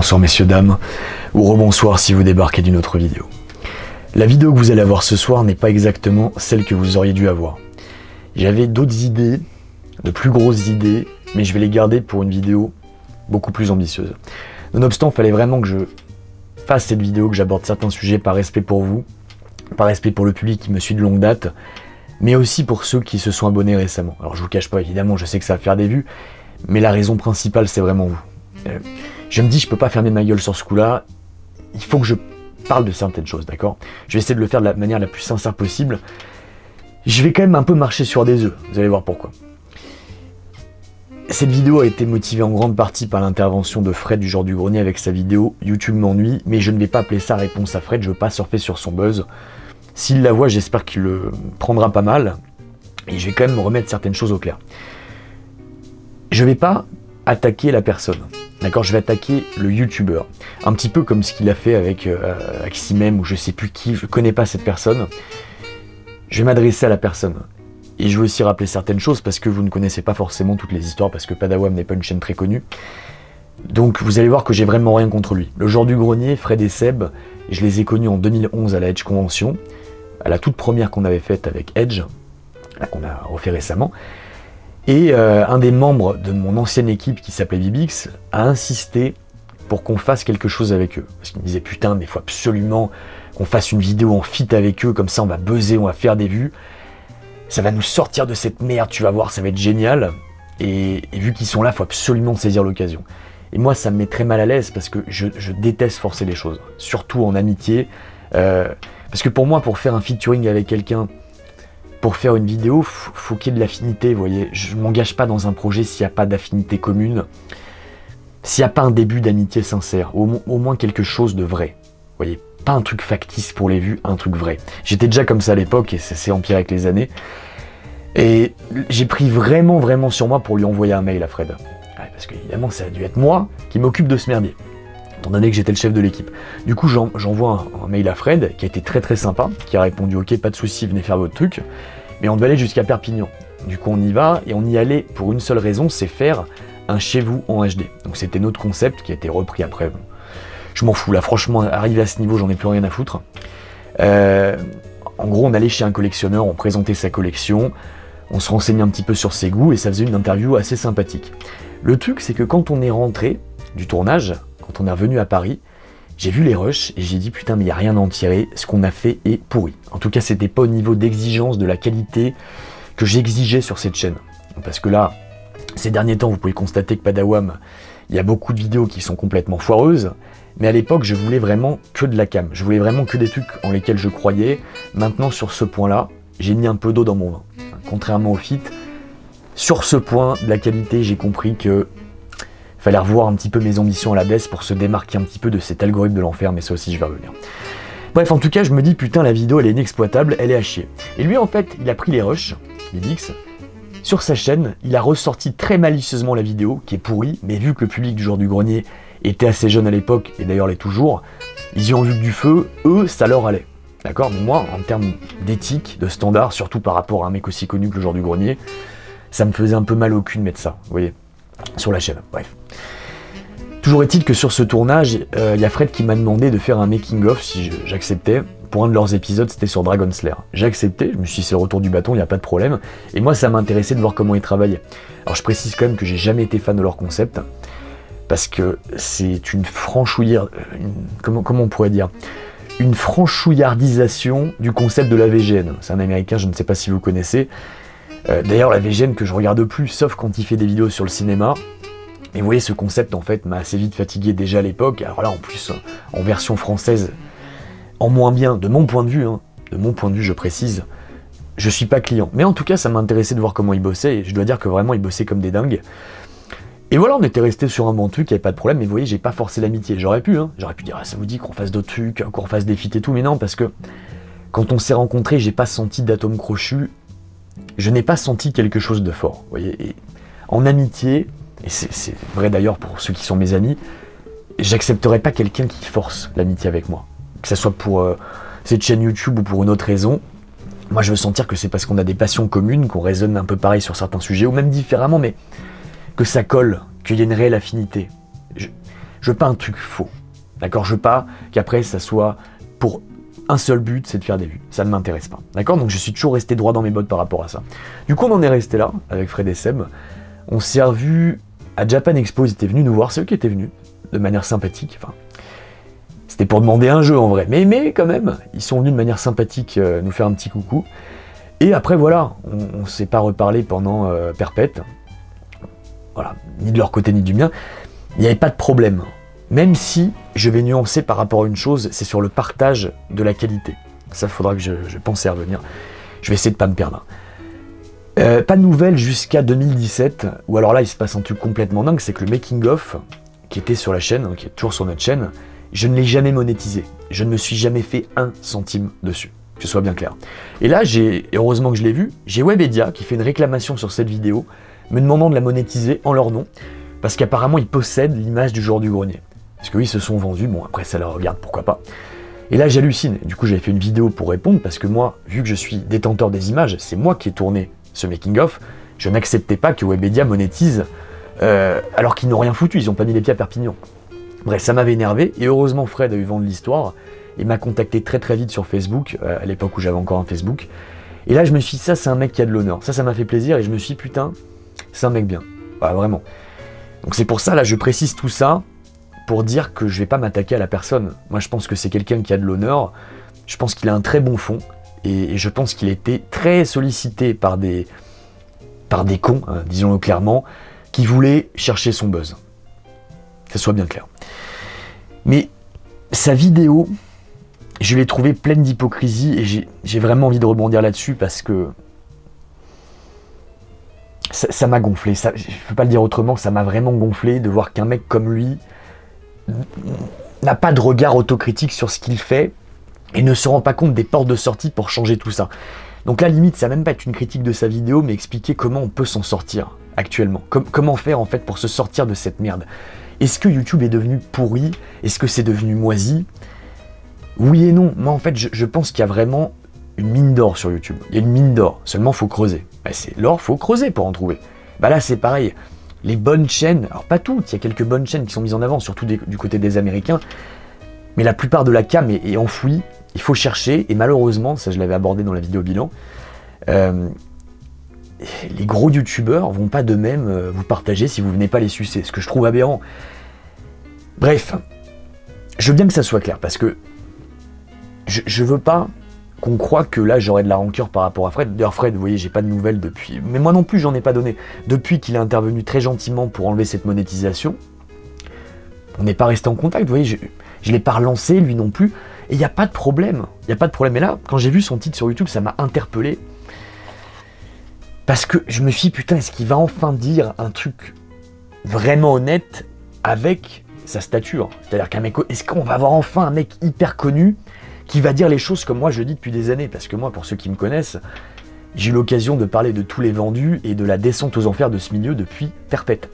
bonsoir messieurs, dames, ou rebonsoir si vous débarquez d'une autre vidéo. La vidéo que vous allez avoir ce soir n'est pas exactement celle que vous auriez dû avoir. J'avais d'autres idées, de plus grosses idées, mais je vais les garder pour une vidéo beaucoup plus ambitieuse. Nonobstant, il fallait vraiment que je fasse cette vidéo, que j'aborde certains sujets par respect pour vous, par respect pour le public qui me suit de longue date, mais aussi pour ceux qui se sont abonnés récemment. Alors je vous cache pas, évidemment, je sais que ça va faire des vues, mais la raison principale, c'est vraiment vous. Je me dis, je peux pas fermer ma gueule sur ce coup-là, il faut que je parle de certaines choses, d'accord? Je vais essayer de le faire de la manière la plus sincère possible. Je vais quand même un peu marcher sur des œufs, vous allez voir pourquoi. Cette vidéo a été motivée en grande partie par l'intervention de Fred du Genre du Grenier avec sa vidéo « YouTube m'ennuie », mais je ne vais pas appeler ça réponse à Fred, je veux pas surfer sur son buzz. S'il la voit, j'espère qu'il le prendra pas mal, et je vais quand même remettre certaines choses au clair. Je vais pas attaquer la personne, d'accord? Je vais attaquer le youtubeur, un petit peu comme ce qu'il a fait avec Aximem ou je sais plus qui, je connais pas cette personne. Je vais m'adresser à la personne. Et je veux aussi rappeler certaines choses parce que vous ne connaissez pas forcément toutes les histoires, parce que Padawam n'est pas une chaîne très connue. Donc vous allez voir que j'ai vraiment rien contre lui. Le Genre du Grenier, Fred et Seb, je les ai connus en 2011 à la Edge Convention, à la toute première qu'on avait faite avec Edge, qu'on a refait récemment. Et un des membres de mon ancienne équipe qui s'appelait Bibix a insisté pour qu'on fasse quelque chose avec eux. Parce qu'il me disait putain, mais il faut absolument qu'on fasse une vidéo en feat avec eux, comme ça on va buzzer, on va faire des vues. Ça va nous sortir de cette merde, tu vas voir, ça va être génial. Et vu qu'ils sont là, il faut absolument saisir l'occasion. Et moi, ça me met très mal à l'aise parce que je déteste forcer les choses, surtout en amitié. Parce que pour moi, pour faire un featuring avec quelqu'un, pour faire une vidéo, faut qu'il y ait de l'affinité, vous voyez. Je ne m'engage pas dans un projet s'il n'y a pas d'affinité commune, s'il n'y a pas un début d'amitié sincère, au moins quelque chose de vrai, vous voyez. Pas un truc factice pour les vues, un truc vrai. J'étais déjà comme ça à l'époque et ça s'est empiré avec les années. Et j'ai pris vraiment sur moi pour lui envoyer un mail à Fred. Ouais, parce qu'évidemment, ça a dû être moi qui m'occupe de ce merdier, étant donné que j'étais le chef de l'équipe. Du coup, j'envoie un mail à Fred qui a été très sympa, qui a répondu « Ok, pas de souci, venez faire votre truc ». Mais on devait aller jusqu'à Perpignan. Du coup, on y va et on y allait pour une seule raison, c'est faire un chez vous en HD. Donc c'était notre concept qui a été repris après. Je m'en fous là, franchement, arrivé à ce niveau, j'en ai plus rien à foutre. En gros, on allait chez un collectionneur, on présentait sa collection, on se renseignait un petit peu sur ses goûts et ça faisait une interview assez sympathique. Le truc, c'est que quand on est rentré du tournage, quand on est revenu à Paris, j'ai vu les rushs et j'ai dit putain, mais il n'y a rien à en tirer, ce qu'on a fait est pourri. En tout cas, c'était pas au niveau d'exigence, de la qualité que j'exigeais sur cette chaîne. Parce que là, ces derniers temps, vous pouvez constater que Padawam, il y a beaucoup de vidéos qui sont complètement foireuses. Mais à l'époque, je voulais vraiment que de la cam. Je voulais vraiment que des trucs en lesquels je croyais. Maintenant, sur ce point-là, j'ai mis un peu d'eau dans mon vin. Contrairement au feat, sur ce point de la qualité, j'ai compris que fallait revoir un petit peu mes ambitions à la baisse pour se démarquer un petit peu de cet algorithme de l'enfer, mais ça aussi, je vais revenir. Bref, en tout cas, je me dis, putain, la vidéo, elle est inexploitable, elle est à chier. Et lui, en fait, il a pris les rushs, Bibix, sur sa chaîne, il a ressorti très malicieusement la vidéo, qui est pourrie, mais vu que le public du Genre du Grenier était assez jeune à l'époque, et d'ailleurs l'est toujours, ils y ont vu que du feu, eux, ça leur allait. D'accord? Mais moi, en termes d'éthique, de standard, surtout par rapport à un mec aussi connu que le Genre du Grenier, ça me faisait un peu mal au cul de mettre ça, vous voyez, sur la chaîne. Bref. Toujours est-il que sur ce tournage, il y a Fred qui m'a demandé de faire un making-of si j'acceptais. Pour un de leurs épisodes, c'était sur Dragon Slayer. J'ai accepté, je me suis dit c'est le retour du bâton, il n'y a pas de problème. Et moi, ça m'intéressait de voir comment ils travaillaient. Alors je précise quand même que j'ai jamais été fan de leur concept, parce que c'est une franchouillarde... Comment on pourrait dire? Une franchouillardisation du concept de la VGN. C'est un américain, je ne sais pas si vous connaissez. D'ailleurs, la VGN que je regarde plus, sauf quand il fait des vidéos sur le cinéma. Et vous voyez, ce concept, en fait, m'a assez vite fatigué déjà à l'époque. Alors là, en plus, en version française, en moins bien, de mon point de vue, hein, de mon point de vue, je précise, je suis pas client. Mais en tout cas, ça m'intéressait de voir comment ils bossaient, et je dois dire que vraiment, ils bossaient comme des dingues. Et voilà, on était resté sur un bon truc, il n'y avait pas de problème, mais vous voyez, j'ai pas forcé l'amitié. J'aurais pu dire, ah, ça vous dit qu'on fasse d'autres trucs, qu'on fasse des feats et tout, mais non, parce que quand on s'est rencontrés, j'ai pas senti d'atome crochu, je n'ai pas senti quelque chose de fort, vous voyez. Et en amitié, et c'est vrai d'ailleurs pour ceux qui sont mes amis, j'accepterai pas quelqu'un qui force l'amitié avec moi. Que ce soit pour cette chaîne YouTube ou pour une autre raison, moi je veux sentir que c'est parce qu'on a des passions communes, qu'on raisonne un peu pareil sur certains sujets, ou même différemment, mais que ça colle, qu'il y ait une réelle affinité. Je Je veux pas un truc faux. D'accord? Je veux pas qu'après ça soit pour un seul but, c'est de faire des vues. Ça ne m'intéresse pas. D'accord? Donc je suis toujours resté droit dans mes bottes par rapport à ça. Du coup, on en est resté là, avec Fred et Seb. On s'est revus à Japan Expo, ils étaient venus nous voir, c'est eux qui étaient venus, de manière sympathique. Enfin, c'était pour demander un jeu en vrai. Mais quand même, ils sont venus de manière sympathique nous faire un petit coucou. Et après, voilà, on ne s'est pas reparlé pendant perpète. Voilà, ni de leur côté ni du mien. Il n'y avait pas de problème. Même si je vais nuancer par rapport à une chose, c'est sur le partage de la qualité. Ça, il faudra que je pense y revenir. Je vais essayer de ne pas me perdre. Pas de nouvelles jusqu'à 2017, où alors là, il se passe un truc complètement dingue, c'est que le making-of, qui était sur la chaîne, qui est toujours sur notre chaîne, je ne l'ai jamais monétisé. Je ne me suis jamais fait 1 centime dessus, que ce soit bien clair. Et là, heureusement que je l'ai vu, j'ai Webedia qui fait une réclamation sur cette vidéo, me demandant de la monétiser en leur nom, parce qu'apparemment, ils possèdent l'image du joueur du grenier. Parce que oui, ils se sont vendus, bon après ça leur regarde, pourquoi pas. Et là j'hallucine, du coup j'avais fait une vidéo pour répondre, parce que moi, vu que je suis détenteur des images, c'est moi qui ai tourné ce making-of, je n'acceptais pas que Webedia monétise, alors qu'ils n'ont rien foutu, ils n'ont pas mis les pieds à Perpignan. Bref, ça m'avait énervé, et heureusement Fred a eu vent de l'histoire, et m'a contacté très très vite sur Facebook, à l'époque où j'avais encore un Facebook, et là je me suis dit, ça c'est un mec qui a de l'honneur, ça m'a fait plaisir, et je me suis dit, putain, c'est un mec bien, voilà, vraiment. Donc c'est pour ça, là je précise tout ça, pour dire que je vais pas m'attaquer à la personne. Moi, je pense que c'est quelqu'un qui a de l'honneur, je pense qu'il a un très bon fond, et je pense qu'il a été très sollicité par des cons, hein, disons-le clairement, qui voulaient chercher son buzz. Que ce soit bien clair. Mais sa vidéo, je l'ai trouvée pleine d'hypocrisie, et j'ai vraiment envie de rebondir là-dessus, parce que ça m'a gonflé. Je ne peux pas le dire autrement, ça m'a vraiment gonflé de voir qu'un mec comme lui n'a pas de regard autocritique sur ce qu'il fait et ne se rend pas compte des portes de sortie pour changer tout ça. Donc là, limite, ça va même pas être une critique de sa vidéo, mais expliquer comment on peut s'en sortir actuellement. Comment faire en fait pour se sortir de cette merde. Est-ce que YouTube est devenu pourri? Est-ce que c'est devenu moisi? Oui et non. Moi en fait, je pense qu'il y a vraiment une mine d'or sur YouTube. Il y a une mine d'or, seulement faut creuser. Bah, c'est l'or, faut creuser pour en trouver. Bah là, c'est pareil. Les bonnes chaînes, alors pas toutes, il y a quelques bonnes chaînes qui sont mises en avant, surtout du côté des Américains, mais la plupart de la cam est enfouie, il faut chercher, et malheureusement, ça je l'avais abordé dans la vidéo bilan, les gros youtubeurs vont pas de même vous partager si vous venez pas les sucer, ce que je trouve aberrant. Bref, je veux bien que ça soit clair, parce que je veux pas qu'on croit que là j'aurais de la rancœur par rapport à Fred. D'ailleurs Fred, vous voyez, j'ai pas de nouvelles depuis, mais moi non plus j'en ai pas donné. Depuis qu'il est intervenu très gentiment pour enlever cette monétisation, on n'est pas resté en contact, vous voyez, je l'ai pas relancé, lui non plus, et il n'y a pas de problème. Il n'y a pas de problème. Et là, quand j'ai vu son titre sur YouTube, ça m'a interpellé. Parce que je me suis dit, putain, est-ce qu'il va enfin dire un truc vraiment honnête avec sa stature? C'est-à-dire qu'un mec, est-ce qu'on va avoir enfin un mec hyper connu qui va dire les choses comme moi je le dis depuis des années? Parce que moi, pour ceux qui me connaissent, j'ai eu l'occasion de parler de tous les vendus et de la descente aux enfers de ce milieu depuis perpète.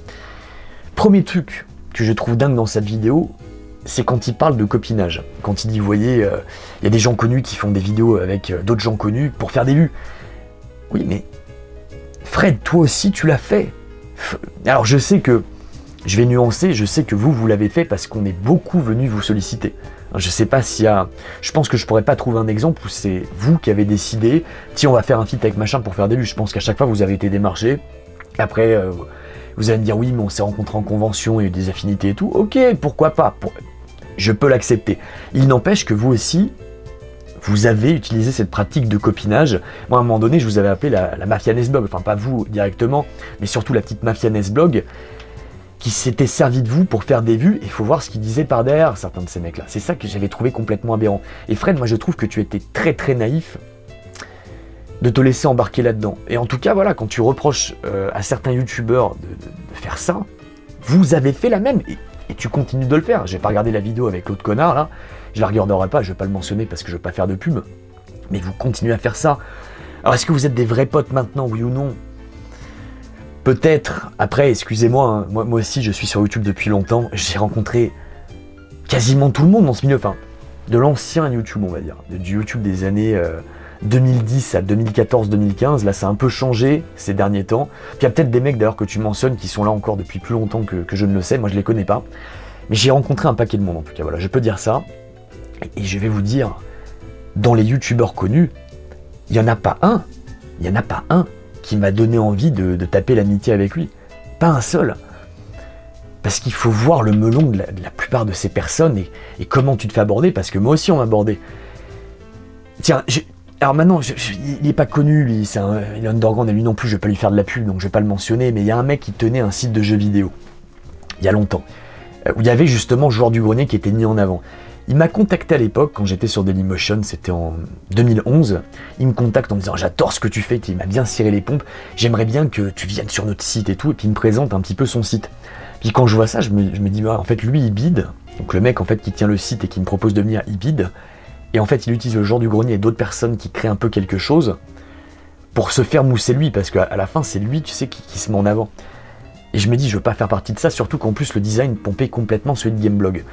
Premier truc que je trouve dingue dans cette vidéo, c'est quand il parle de copinage. Quand il dit, vous voyez, il y a des gens connus qui font des vidéos avec d'autres gens connus pour faire des vues. Oui, mais Fred, toi aussi, tu l'as fait. Alors, je sais que, je vais nuancer, je sais que vous l'avez fait parce qu'on est beaucoup venu vous solliciter. Je sais pas s'il y a... Je pense que je pourrais pas trouver un exemple où c'est vous qui avez décidé, tiens, on va faire un feat avec machin pour faire des vues. Je pense qu'à chaque fois, vous avez été démarché. Après, vous allez me dire, oui, mais on s'est rencontrés en convention, il y a eu des affinités et tout. Ok, pourquoi pas? Je peux l'accepter. Il n'empêche que vous aussi, vous avez utilisé cette pratique de copinage. Moi, à un moment donné, je vous avais appelé la Mafia Nesblog. Enfin, pas vous directement, mais surtout la petite Mafia Nesblog, qui s'était servi de vous pour faire des vues, et il faut voir ce qu'ils disaient par derrière, certains de ces mecs-là. C'est ça que j'avais trouvé complètement aberrant. Et Fred, moi je trouve que tu étais très très naïf de te laisser embarquer là-dedans. Et en tout cas, voilà, quand tu reproches à certains youtubeurs de faire ça, vous avez fait la même, et tu continues de le faire. J'ai pas regardé la vidéo avec l'autre connard, là, je la regarderai pas, je vais pas le mentionner parce que je veux pas faire de pub, mais vous continuez à faire ça. Alors est-ce que vous êtes des vrais potes maintenant, oui ou non? Peut-être, après, excusez-moi, hein, moi aussi je suis sur YouTube depuis longtemps, j'ai rencontré quasiment tout le monde dans ce milieu, enfin, de l'ancien YouTube on va dire, du YouTube des années 2010 à 2014-2015, là ça a un peu changé ces derniers temps, puis il y a peut-être des mecs d'ailleurs que tu mentionnes qui sont là encore depuis plus longtemps que je ne le sais, moi je les connais pas, Mais j'ai rencontré un paquet de monde en tout cas, voilà, je peux dire ça. Et je vais vous dire, dans les youtubeurs connus, il n'y en a pas un qui m'a donné envie de taper l'amitié avec lui. Pas un seul. Parce qu'il faut voir le melon de la plupart de ces personnes et comment tu te fais aborder, parce que moi aussi on m'a abordé. Tiens, alors maintenant, il n'est pas connu, lui, il est underground, et lui non plus, je ne vais pas lui faire de la pub, donc je ne vais pas le mentionner, mais il y a un mec qui tenait un site de jeux vidéo, il y a longtemps, où il y avait justement Joueur du Grenier qui était mis en avant. Il m'a contacté à l'époque, quand j'étais sur Dailymotion, c'était en 2011, il me contacte en me disant « J'adore ce que tu fais, il m'a bien ciré les pompes, j'aimerais bien que tu viennes sur notre site et tout », et puis il me présente un petit peu son site. Puis quand je vois ça, je me dis bah, « En fait, lui, il bide, donc le mec en fait qui tient le site et qui me propose de venir, il bide, et en fait, il utilise le Joueur du Grenier et d'autres personnes qui créent un peu quelque chose pour se faire mousser lui, parce qu'à la fin, c'est lui, tu sais, qui se met en avant. » Et je me dis « Je veux pas faire partie de ça, surtout qu'en plus, le design pompait complètement celui de Gameblog. »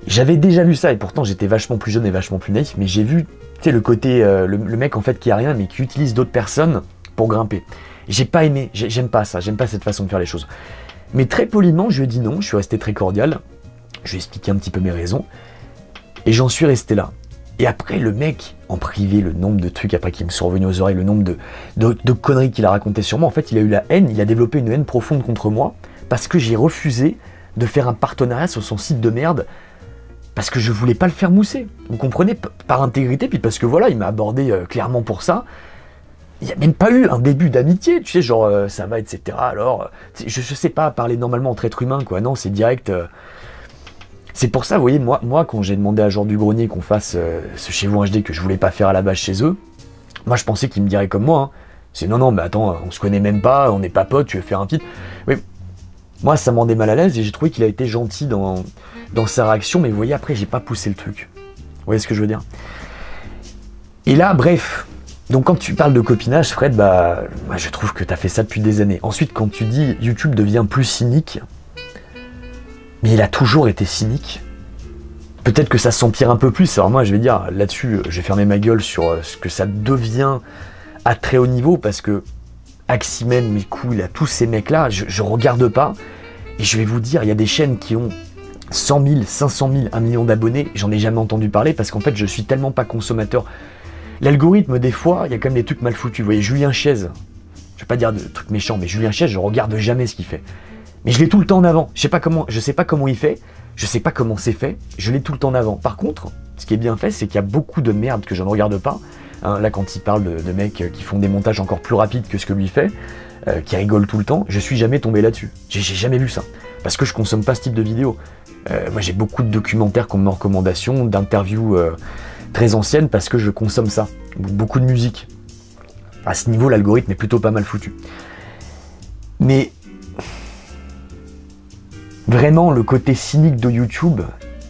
J'avais déjà vu ça, et pourtant j'étais vachement plus jeune et vachement plus naïf, mais j'ai vu, tu sais, le côté, le mec en fait qui a rien, mais qui utilise d'autres personnes pour grimper. J'ai pas aimé, j'aime pas ça, j'aime pas cette façon de faire les choses. Mais très poliment, je lui ai dit non, je suis resté très cordial, je lui ai expliqué un petit peu mes raisons, et j'en suis resté là. Et après, le mec, en privé, le nombre de trucs après qui me sont revenus aux oreilles, le nombre de conneries qu'il a raconté sur moi, en fait, il a eu la haine, il a développé une haine profonde contre moi, parce que j'ai refusé de faire un partenariat sur son site de merde, parce que je voulais pas le faire mousser, vous comprenez, par intégrité, puis parce que voilà, il m'a abordé clairement pour ça. Il n'y a même pas eu un début d'amitié, tu sais, genre ça va, etc. Alors, je sais pas parler normalement entre êtres humains, quoi, non, c'est direct. C'est pour ça, vous voyez, moi quand j'ai demandé à Joueur du Grenier qu'on fasse ce Chez vous HD que je voulais pas faire à la base chez eux, moi je pensais qu'ils me diraient comme moi, hein. C'est non, mais attends, on se connaît même pas, on n'est pas potes, tu veux faire un feat. Oui. Moi, ça m'en rendait mal à l'aise et j'ai trouvé qu'il a été gentil dans sa réaction, mais vous voyez, après, j'ai pas poussé le truc. Vous voyez ce que je veux dire? Et là, bref, donc quand tu parles de copinage, Fred, bah, je trouve que tu as fait ça depuis des années. Ensuite, quand tu dis YouTube devient plus cynique, mais il a toujours été cynique. Peut-être que ça s'empire un peu plus, alors moi, je vais dire, là-dessus, je vais fermer ma gueule sur ce que ça devient à très haut niveau, parce que Aximène, mes couilles, là, tous ces mecs-là, je regarde pas, et je vais vous dire, il y a des chaînes qui ont 100 000, 500 000, 1 million d'abonnés, j'en ai jamais entendu parler, parce qu'en fait, je suis tellement pas consommateur. L'algorithme, des fois, il y a quand même des trucs mal foutus. Vous voyez, Julien Chaise, je vais pas dire de trucs méchants, mais Julien Chaise, je regarde jamais ce qu'il fait. Mais je l'ai tout le temps en avant. Je sais pas comment il fait, je sais pas comment c'est fait, je l'ai tout le temps en avant. Par contre, ce qui est bien fait, c'est qu'il y a beaucoup de merde que je ne regarde pas. Hein, là, quand il parle de mecs qui font des montages encore plus rapides que ce que lui fait, qui rigolent tout le temps, je suis jamais tombé là-dessus. J'ai jamais vu ça. Parce que je consomme pas ce type de vidéo. Moi, j'ai beaucoup de documentaires qu'on me met en recommandation, d'interviews très anciennes, parce que je consomme ça. Beaucoup de musique. À ce niveau, l'algorithme est plutôt pas mal foutu. Mais vraiment, le côté cynique de YouTube,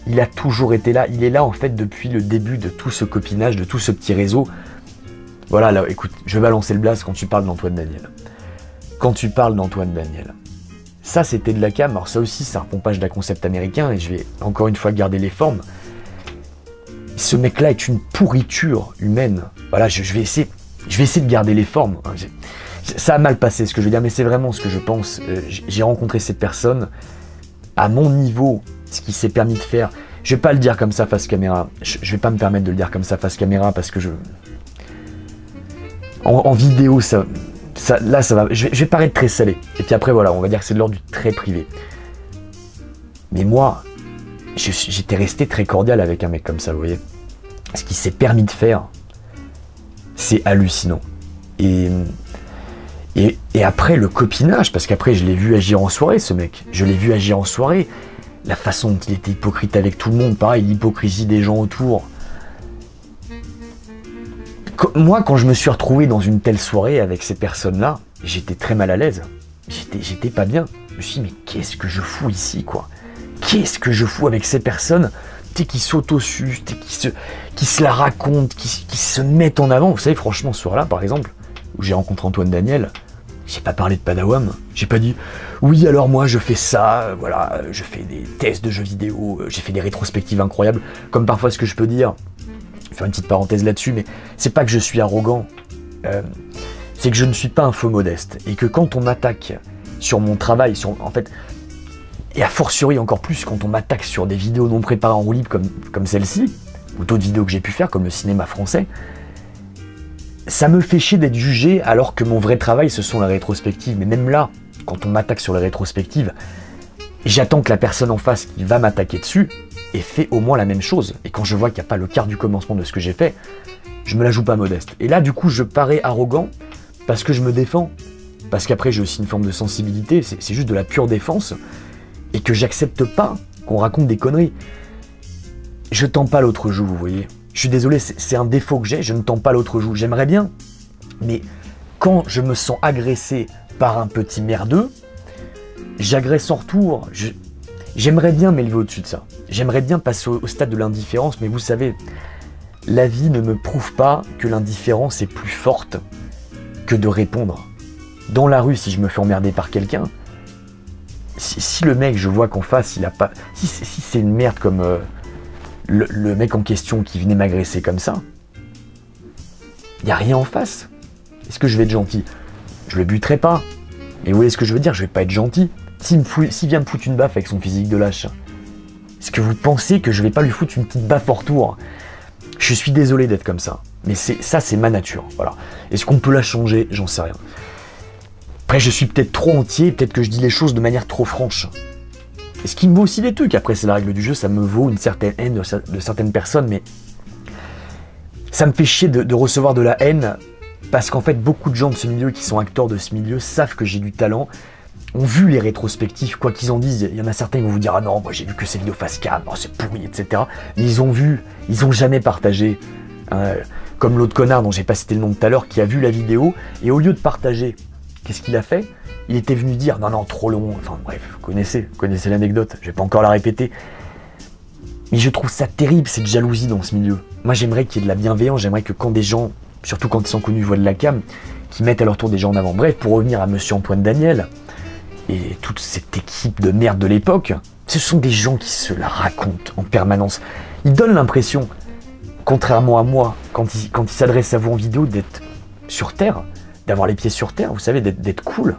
il a toujours été là. Il est là, en fait, depuis le début de tout ce copinage, de tout ce petit réseau. Voilà, là, écoute, je vais balancer le blast quand tu parles d'Antoine Daniel. Quand tu parles d'Antoine Daniel. Ça, c'était de la cam. Alors ça aussi, c'est un pompage d'un concept américain, et je vais encore une fois garder les formes. Ce mec-là est une pourriture humaine. Voilà, je vais essayer de garder les formes. Ça a mal passé, ce que je veux dire, mais c'est vraiment ce que je pense. J'ai rencontré cette personne à mon niveau, ce qui s'est permis de faire. Je vais pas le dire comme ça face caméra. Je vais pas me permettre de le dire comme ça face caméra, parce que en vidéo, là, ça va. Je vais paraître très salé. Et puis après, voilà, on va dire que c'est de l'ordre du très privé. Mais moi, j'étais resté très cordial avec un mec comme ça, vous voyez. Ce qu'il s'est permis de faire, c'est hallucinant. Et après, le copinage, parce qu'après, je l'ai vu agir en soirée, ce mec. Je l'ai vu agir en soirée. La façon dont il était hypocrite avec tout le monde, pareil, l'hypocrisie des gens autour. Moi, quand je me suis retrouvé dans une telle soirée avec ces personnes-là, j'étais très mal à l'aise. J'étais pas bien. Je me suis dit, mais qu'est-ce que je fous ici, quoi? Qu'est-ce que je fous avec ces personnes, tu sais, qui s'auto-sucent, qui se la racontent, qui se mettent en avant? Vous savez, franchement, ce soir-là, par exemple, où j'ai rencontré Antoine Daniel, j'ai pas parlé de Padawam. J'ai pas dit, oui, alors moi, je fais ça, voilà, je fais des tests de jeux vidéo, j'ai fait des rétrospectives incroyables, comme parfois ce que je peux dire. Je vais faire une petite parenthèse là-dessus, mais c'est pas que je suis arrogant, c'est que je ne suis pas un faux modeste, et que quand on m'attaque sur mon travail, en fait, Et a fortiori encore plus quand on m'attaque sur des vidéos non préparées en roue libre comme celle-ci, ou d'autres vidéos que j'ai pu faire comme le cinéma français, ça me fait chier d'être jugé alors que mon vrai travail ce sont les rétrospectives. Mais même là, quand on m'attaque sur les rétrospectives, j'attends que la personne en face qui va m'attaquer dessus ait fait au moins la même chose. Et quand je vois qu'il n'y a pas le quart du commencement de ce que j'ai fait, je me la joue pas modeste. Et là du coup je parais arrogant parce que je me défends. Parce qu'après j'ai aussi une forme de sensibilité, c'est juste de la pure défense. Et que j'accepte pas qu'on raconte des conneries. Je tends pas l'autre joue, vous voyez. Je suis désolé, c'est un défaut que j'ai, je ne tends pas l'autre joue. J'aimerais bien, mais quand je me sens agressé par un petit merdeux, j'agresse en retour. J'aimerais bien m'élever au-dessus de ça. J'aimerais bien passer au stade de l'indifférence, mais vous savez, la vie ne me prouve pas que l'indifférence est plus forte que de répondre. Dans la rue, si je me fais emmerder par quelqu'un, si le mec, je vois qu'en face, il a pas... Si c'est une merde comme... Le mec en question qui venait m'agresser comme ça, il n'y a rien en face. Est-ce que je vais être gentil? Je le buterai pas. Mais vous voyez ce que je veux dire? Je vais pas être gentil. S'il vient me foutre une baffe avec son physique de lâche, est-ce que vous pensez que je vais pas lui foutre une petite baffe en retour? Je suis désolé d'être comme ça. Mais ça, c'est ma nature. Voilà. Est-ce qu'on peut la changer? J'en sais rien. Après, je suis peut-être trop entier, peut-être que je dis les choses de manière trop franche. Et ce qui me vaut aussi des trucs, après c'est la règle du jeu, ça me vaut une certaine haine de certaines personnes, mais ça me fait chier de recevoir de la haine, parce qu'en fait beaucoup de gens de ce milieu qui sont acteurs de ce milieu savent que j'ai du talent, ont vu les rétrospectives, quoi qu'ils en disent, il y en a certains qui vont vous dire « Ah non, moi j'ai vu que ces vidéos face cam, oh, c'est pourri, etc. » Mais ils ont vu, ils ont jamais partagé, comme l'autre connard dont j'ai pas cité le nom tout à l'heure, qui a vu la vidéo, et au lieu de partager, qu'est-ce qu'il a fait? Il était venu dire, non, non, trop long, enfin bref, vous connaissez l'anecdote, je vais pas encore la répéter. Mais je trouve ça terrible, cette jalousie dans ce milieu. Moi j'aimerais qu'il y ait de la bienveillance, j'aimerais que quand des gens, surtout quand ils sont connus, voient de la cam, qu'ils mettent à leur tour des gens en avant. Bref, pour revenir à Monsieur Antoine Daniel, et toute cette équipe de merde de l'époque, ce sont des gens qui se la racontent en permanence. Ils donnent l'impression, contrairement à moi, quand ils s'adressent à vous en vidéo, d'être sur Terre, d'avoir les pieds sur Terre, vous savez, d'être cool.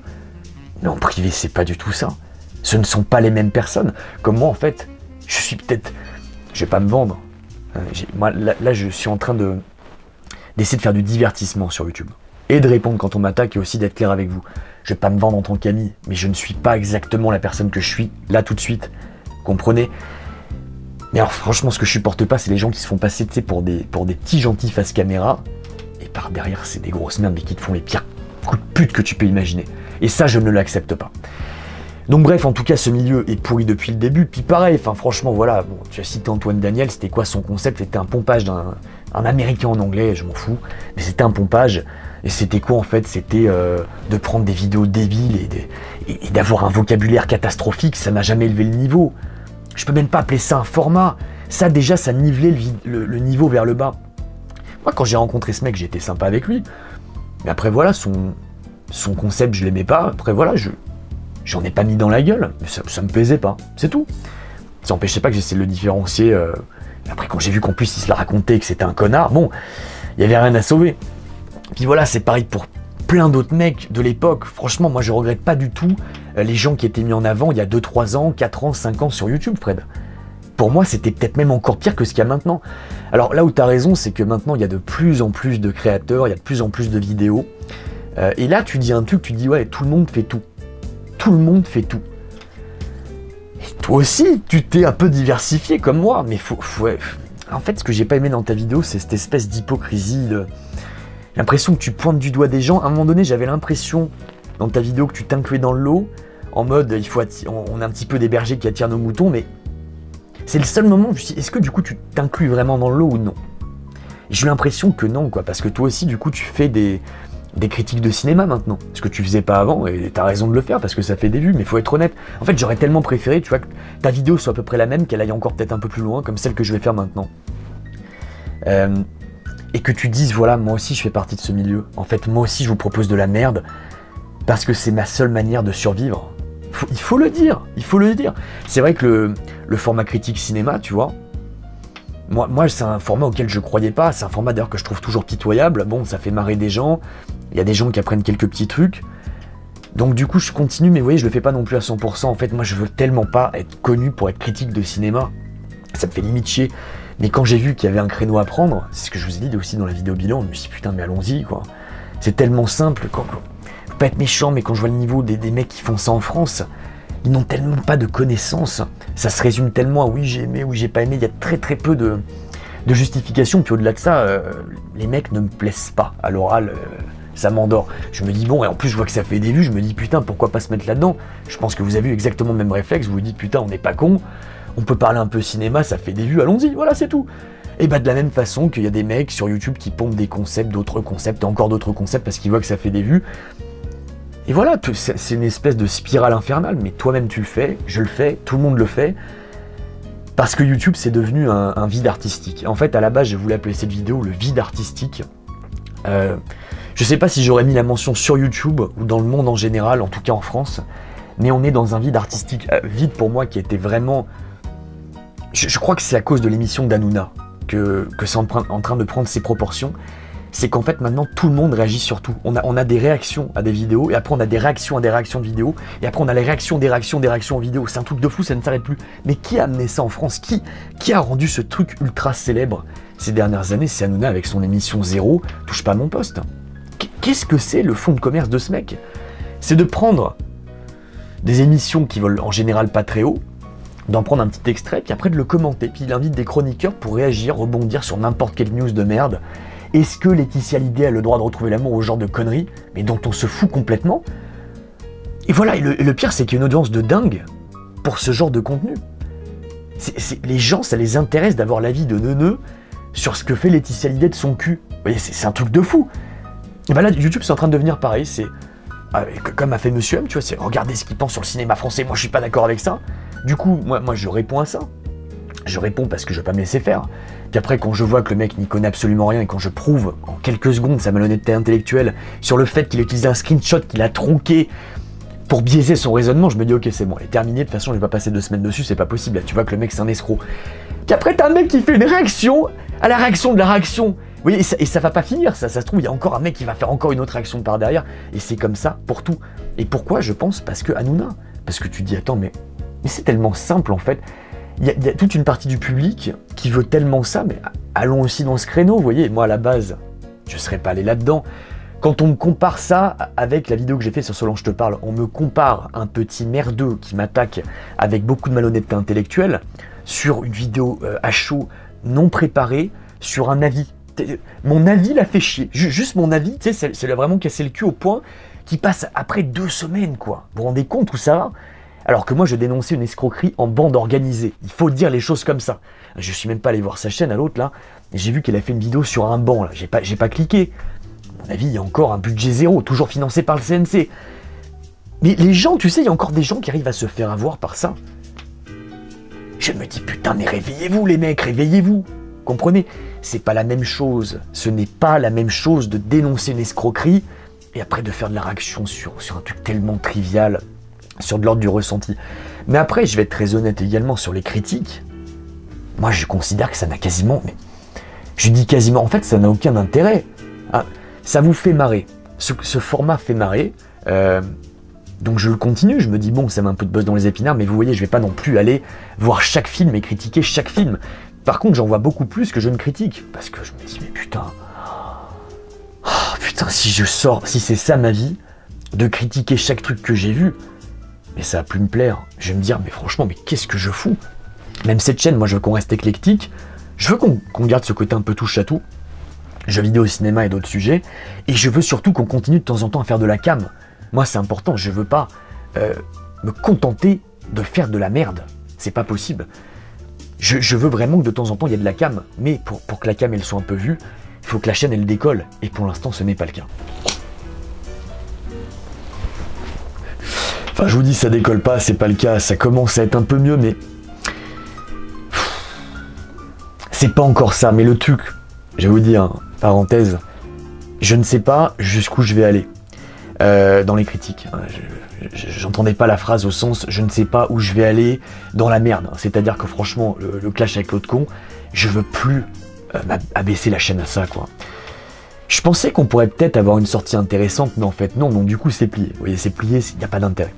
Mais en privé, c'est pas du tout ça. Ce ne sont pas les mêmes personnes. Comme moi, en fait, je suis peut-être... Je vais pas me vendre. Moi, là, je suis en train d'essayer de faire du divertissement sur YouTube. Et de répondre quand on m'attaque et aussi d'être clair avec vous. Je vais pas me vendre en tant qu'ami, mais je ne suis pas exactement la personne que je suis, là, tout de suite. Comprenez? Mais alors, franchement, ce que je supporte pas, c'est les gens qui se font passer, tu sais, pour des petits gentils face caméra. Et par derrière, c'est des grosses merdes, mais qui te font les pires coups de pute que tu peux imaginer. Et ça, je ne l'accepte pas. Donc bref, en tout cas, ce milieu est pourri depuis le début. Puis pareil, enfin franchement, voilà, bon, tu as cité Antoine Daniel, c'était quoi son concept? C'était un pompage d'un Américain en anglais, je m'en fous. Mais c'était un pompage. Et c'était quoi en fait? C'était de prendre des vidéos débiles et d'avoir un vocabulaire catastrophique. Ça n'a jamais élevé le niveau. Je peux même pas appeler ça un format. Ça déjà, ça nivelait le niveau vers le bas. Moi, quand j'ai rencontré ce mec, j'étais sympa avec lui. Mais après, voilà, son concept, je l'aimais pas. Après, voilà, j'en ai pas mis dans la gueule. Mais ça me plaisait pas. C'est tout. Ça n'empêchait pas que j'essaie de le différencier. Après, quand j'ai vu qu'en plus, il se la racontait, que c'était un connard, bon, il y avait rien à sauver. Puis voilà, c'est pareil pour plein d'autres mecs de l'époque. Franchement, moi, je regrette pas du tout les gens qui étaient mis en avant il y a 2, 3 ans, 4 ans, 5 ans sur YouTube, Fred. Pour moi, c'était peut-être même encore pire que ce qu'il y a maintenant. Alors là où tu as raison, c'est que maintenant, il y a de plus en plus de créateurs, il y a de plus en plus de vidéos. Et là, tu dis un truc, tu dis, ouais, tout le monde fait tout. Tout le monde fait tout. Et toi aussi, tu t'es un peu diversifié comme moi, mais ouais. En fait, ce que j'ai pas aimé dans ta vidéo, c'est cette espèce d'hypocrisie, l'impression que tu pointes du doigt des gens. À un moment donné, j'avais l'impression, dans ta vidéo, que tu t'incluais dans le lot, en mode, on est un petit peu des bergers qui attirent nos moutons, mais c'est le seul moment où je me suis dit, est-ce que du coup, tu t'inclus vraiment dans le lot ou non? Et j'ai eu l'impression que non, quoi, parce que toi aussi, du coup, tu fais des critiques de cinéma maintenant, ce que tu faisais pas avant, et t'as raison de le faire, parce que ça fait des vues, mais faut être honnête. En fait, j'aurais tellement préféré, tu vois, que ta vidéo soit à peu près la même, qu'elle aille encore peut-être un peu plus loin, comme celle que je vais faire maintenant. Et que tu dises, voilà, moi aussi je fais partie de ce milieu. En fait, moi aussi je vous propose de la merde, parce que c'est ma seule manière de survivre. Il faut le dire, il faut le dire. C'est vrai que le format critique cinéma, tu vois, moi c'est un format auquel je croyais pas, c'est un format d'ailleurs que je trouve toujours pitoyable. Bon, ça fait marrer des gens, il y a des gens qui apprennent quelques petits trucs, Donc du coup, je continue, mais vous voyez, je le fais pas non plus à 100%. En fait, moi, je veux tellement pas être connu pour être critique de cinéma. Ça me fait limite chier. Mais quand j'ai vu qu'il y avait un créneau à prendre, c'est ce que je vous ai dit aussi dans la vidéo bilan, je me suis dit, putain, mais allons-y, quoi. C'est tellement simple. Faut pas être méchant, mais quand je vois le niveau des mecs qui font ça en France, ils n'ont tellement pas de connaissances. Ça se résume tellement à oui, j'ai aimé, oui, j'ai pas aimé. Il y a très peu de justification. Puis au-delà de ça, les mecs ne me plaisent pas. À l'oral, ça m'endort. Je me dis, bon, et en plus, je vois que ça fait des vues. Je me dis, putain, pourquoi pas se mettre là-dedans? Je pense que vous avez eu exactement le même réflexe. Vous vous dites, putain, on n'est pas con. On peut parler un peu cinéma, ça fait des vues. Allons-y, voilà, c'est tout. Et bah, de la même façon qu'il y a des mecs sur YouTube qui pompent des concepts, d'autres concepts, et encore d'autres concepts parce qu'ils voient que ça fait des vues. Et voilà, c'est une espèce de spirale infernale, mais toi-même tu le fais, je le fais, tout le monde le fait, parce que YouTube c'est devenu un vide artistique. En fait, à la base, je voulais appeler cette vidéo le vide artistique. Je sais pas si j'aurais mis la mention sur YouTube ou dans le monde en général, en tout cas en France, mais on est dans un vide artistique, vide pour moi qui était vraiment... Je crois que c'est à cause de l'émission d'Hanouna que c'est en train de prendre ses proportions. C'est qu'en fait maintenant tout le monde réagit sur tout. On a des réactions à des vidéos, et après on a des réactions à des réactions de vidéos, et après on a les réactions des réactions aux vidéos. C'est un truc de fou, ça ne s'arrête plus. Mais qui a amené ça en France? Qui a rendu ce truc ultra célèbre ces dernières années? C'est Hanouna avec son émission Zéro, touche pas à mon poste. Qu'est-ce que c'est le fond de commerce de ce mec? C'est de prendre des émissions qui volent en général pas très haut, d'en prendre un petit extrait, puis après de le commenter, puis il invite des chroniqueurs pour réagir, rebondir sur n'importe quelle news de merde. Est-ce que Laetitia Hallyday a le droit de retrouver l'amour au genre de conneries, mais dont on se fout complètement? Et voilà, et le pire, c'est qu'il y a une audience de dingue pour ce genre de contenu. Les gens, ça les intéresse d'avoir l'avis de neuneux sur ce que fait Laetitia Hallyday de son cul. Vous voyez, c'est un truc de fou. Et ben là, YouTube, c'est en train de devenir pareil, c'est... Comme a fait Monsieur M, tu vois, c'est regardez ce qu'il pense sur le cinéma français, moi je suis pas d'accord avec ça. Du coup, moi je réponds à ça. Je réponds parce que je vais pas me laisser faire. Puis après, quand je vois que le mec n'y connaît absolument rien et quand je prouve en quelques secondes sa malhonnêteté intellectuelle sur le fait qu'il a utilisé un screenshot qu'il a tronqué pour biaiser son raisonnement, je me dis ok, c'est bon, elle est terminée, de toute façon je vais pas passer 2 semaines dessus, c'est pas possible. Là, tu vois que le mec c'est un escroc. Puis après, t'as un mec qui fait une réaction à la réaction de la réaction. Vous voyez, et ça va pas finir, ça se trouve, il y a encore un mec qui va faire encore une autre réaction par derrière, et c'est comme ça pour tout. Et pourquoi? Je pense parce que Hanouna. Parce que tu dis, attends, mais c'est tellement simple en fait. Il y a toute une partie du public qui veut tellement ça, mais allons aussi dans ce créneau, vous voyez. Moi, à la base, je serais pas allé là-dedans. Quand on me compare ça avec la vidéo que j'ai fait sur Solange te parle, on me compare un petit merdeux qui m'attaque avec beaucoup de malhonnêteté intellectuelle sur une vidéo à chaud, non préparée, sur un avis. Mon avis l'a fait chier. Juste mon avis, tu sais, c'est vraiment cassé le cul au point qui passe après 2 semaines, quoi. Vous vous rendez compte où ça va? Alors que moi, je dénonçais une escroquerie en bande organisée. Il faut dire les choses comme ça. Je suis même pas allé voir sa chaîne à l'autre, là. Et j'ai vu qu'elle a fait une vidéo sur un banc, là. J'ai pas cliqué. À mon avis, il y a encore un budget zéro, toujours financé par le CNC. Mais les gens, tu sais, il y a encore des gens qui arrivent à se faire avoir par ça. Je me dis, putain, mais réveillez-vous, les mecs, réveillez-vous. Comprenez? C'est pas la même chose. Ce n'est pas la même chose de dénoncer une escroquerie et après de faire de la réaction sur un truc tellement trivial, sur de l'ordre du ressenti. Mais après, je vais être très honnête également sur les critiques. Moi, je considère que ça n'a quasiment... Mais je dis quasiment, en fait, ça n'a aucun intérêt. Ah, ça vous fait marrer. Ce format fait marrer. Donc je le continue, je me dis, bon, ça met un peu de buzz dans les épinards, mais vous voyez, je vais pas non plus aller voir chaque film et critiquer chaque film. Par contre, j'en vois beaucoup plus que je ne critique. Parce que je me dis, mais putain... Oh, putain, si c'est ça ma vie, de critiquer chaque truc que j'ai vu, mais ça va plus me plaire. Je vais me dire, mais franchement, mais qu'est-ce que je fous? Même cette chaîne, moi je veux qu'on reste éclectique, je veux qu'on garde ce côté un peu touche à tout, jeux vidéo, cinéma et d'autres sujets, et je veux surtout qu'on continue de temps en temps à faire de la cam. Moi c'est important, je veux pas me contenter de faire de la merde, c'est pas possible. Je veux vraiment que de temps en temps il y ait de la cam, mais pour que la cam elle soit un peu vue, il faut que la chaîne elle décolle, et pour l'instant ce n'est pas le cas. Enfin, je vous dis, ça décolle pas, c'est pas le cas, ça commence à être un peu mieux, mais... C'est pas encore ça, mais le truc, je vais vous dire, parenthèse, je ne sais pas jusqu'où je vais aller dans les critiques. J'entendais pas la phrase au sens, je ne sais pas où je vais aller dans la merde. C'est-à-dire que franchement, le clash avec l'autre con, je veux plus abaisser la chaîne à ça, quoi. Je pensais qu'on pourrait peut-être avoir une sortie intéressante, mais en fait non, donc du coup c'est plié. Vous voyez, c'est plié, il n'y a pas d'intérêt.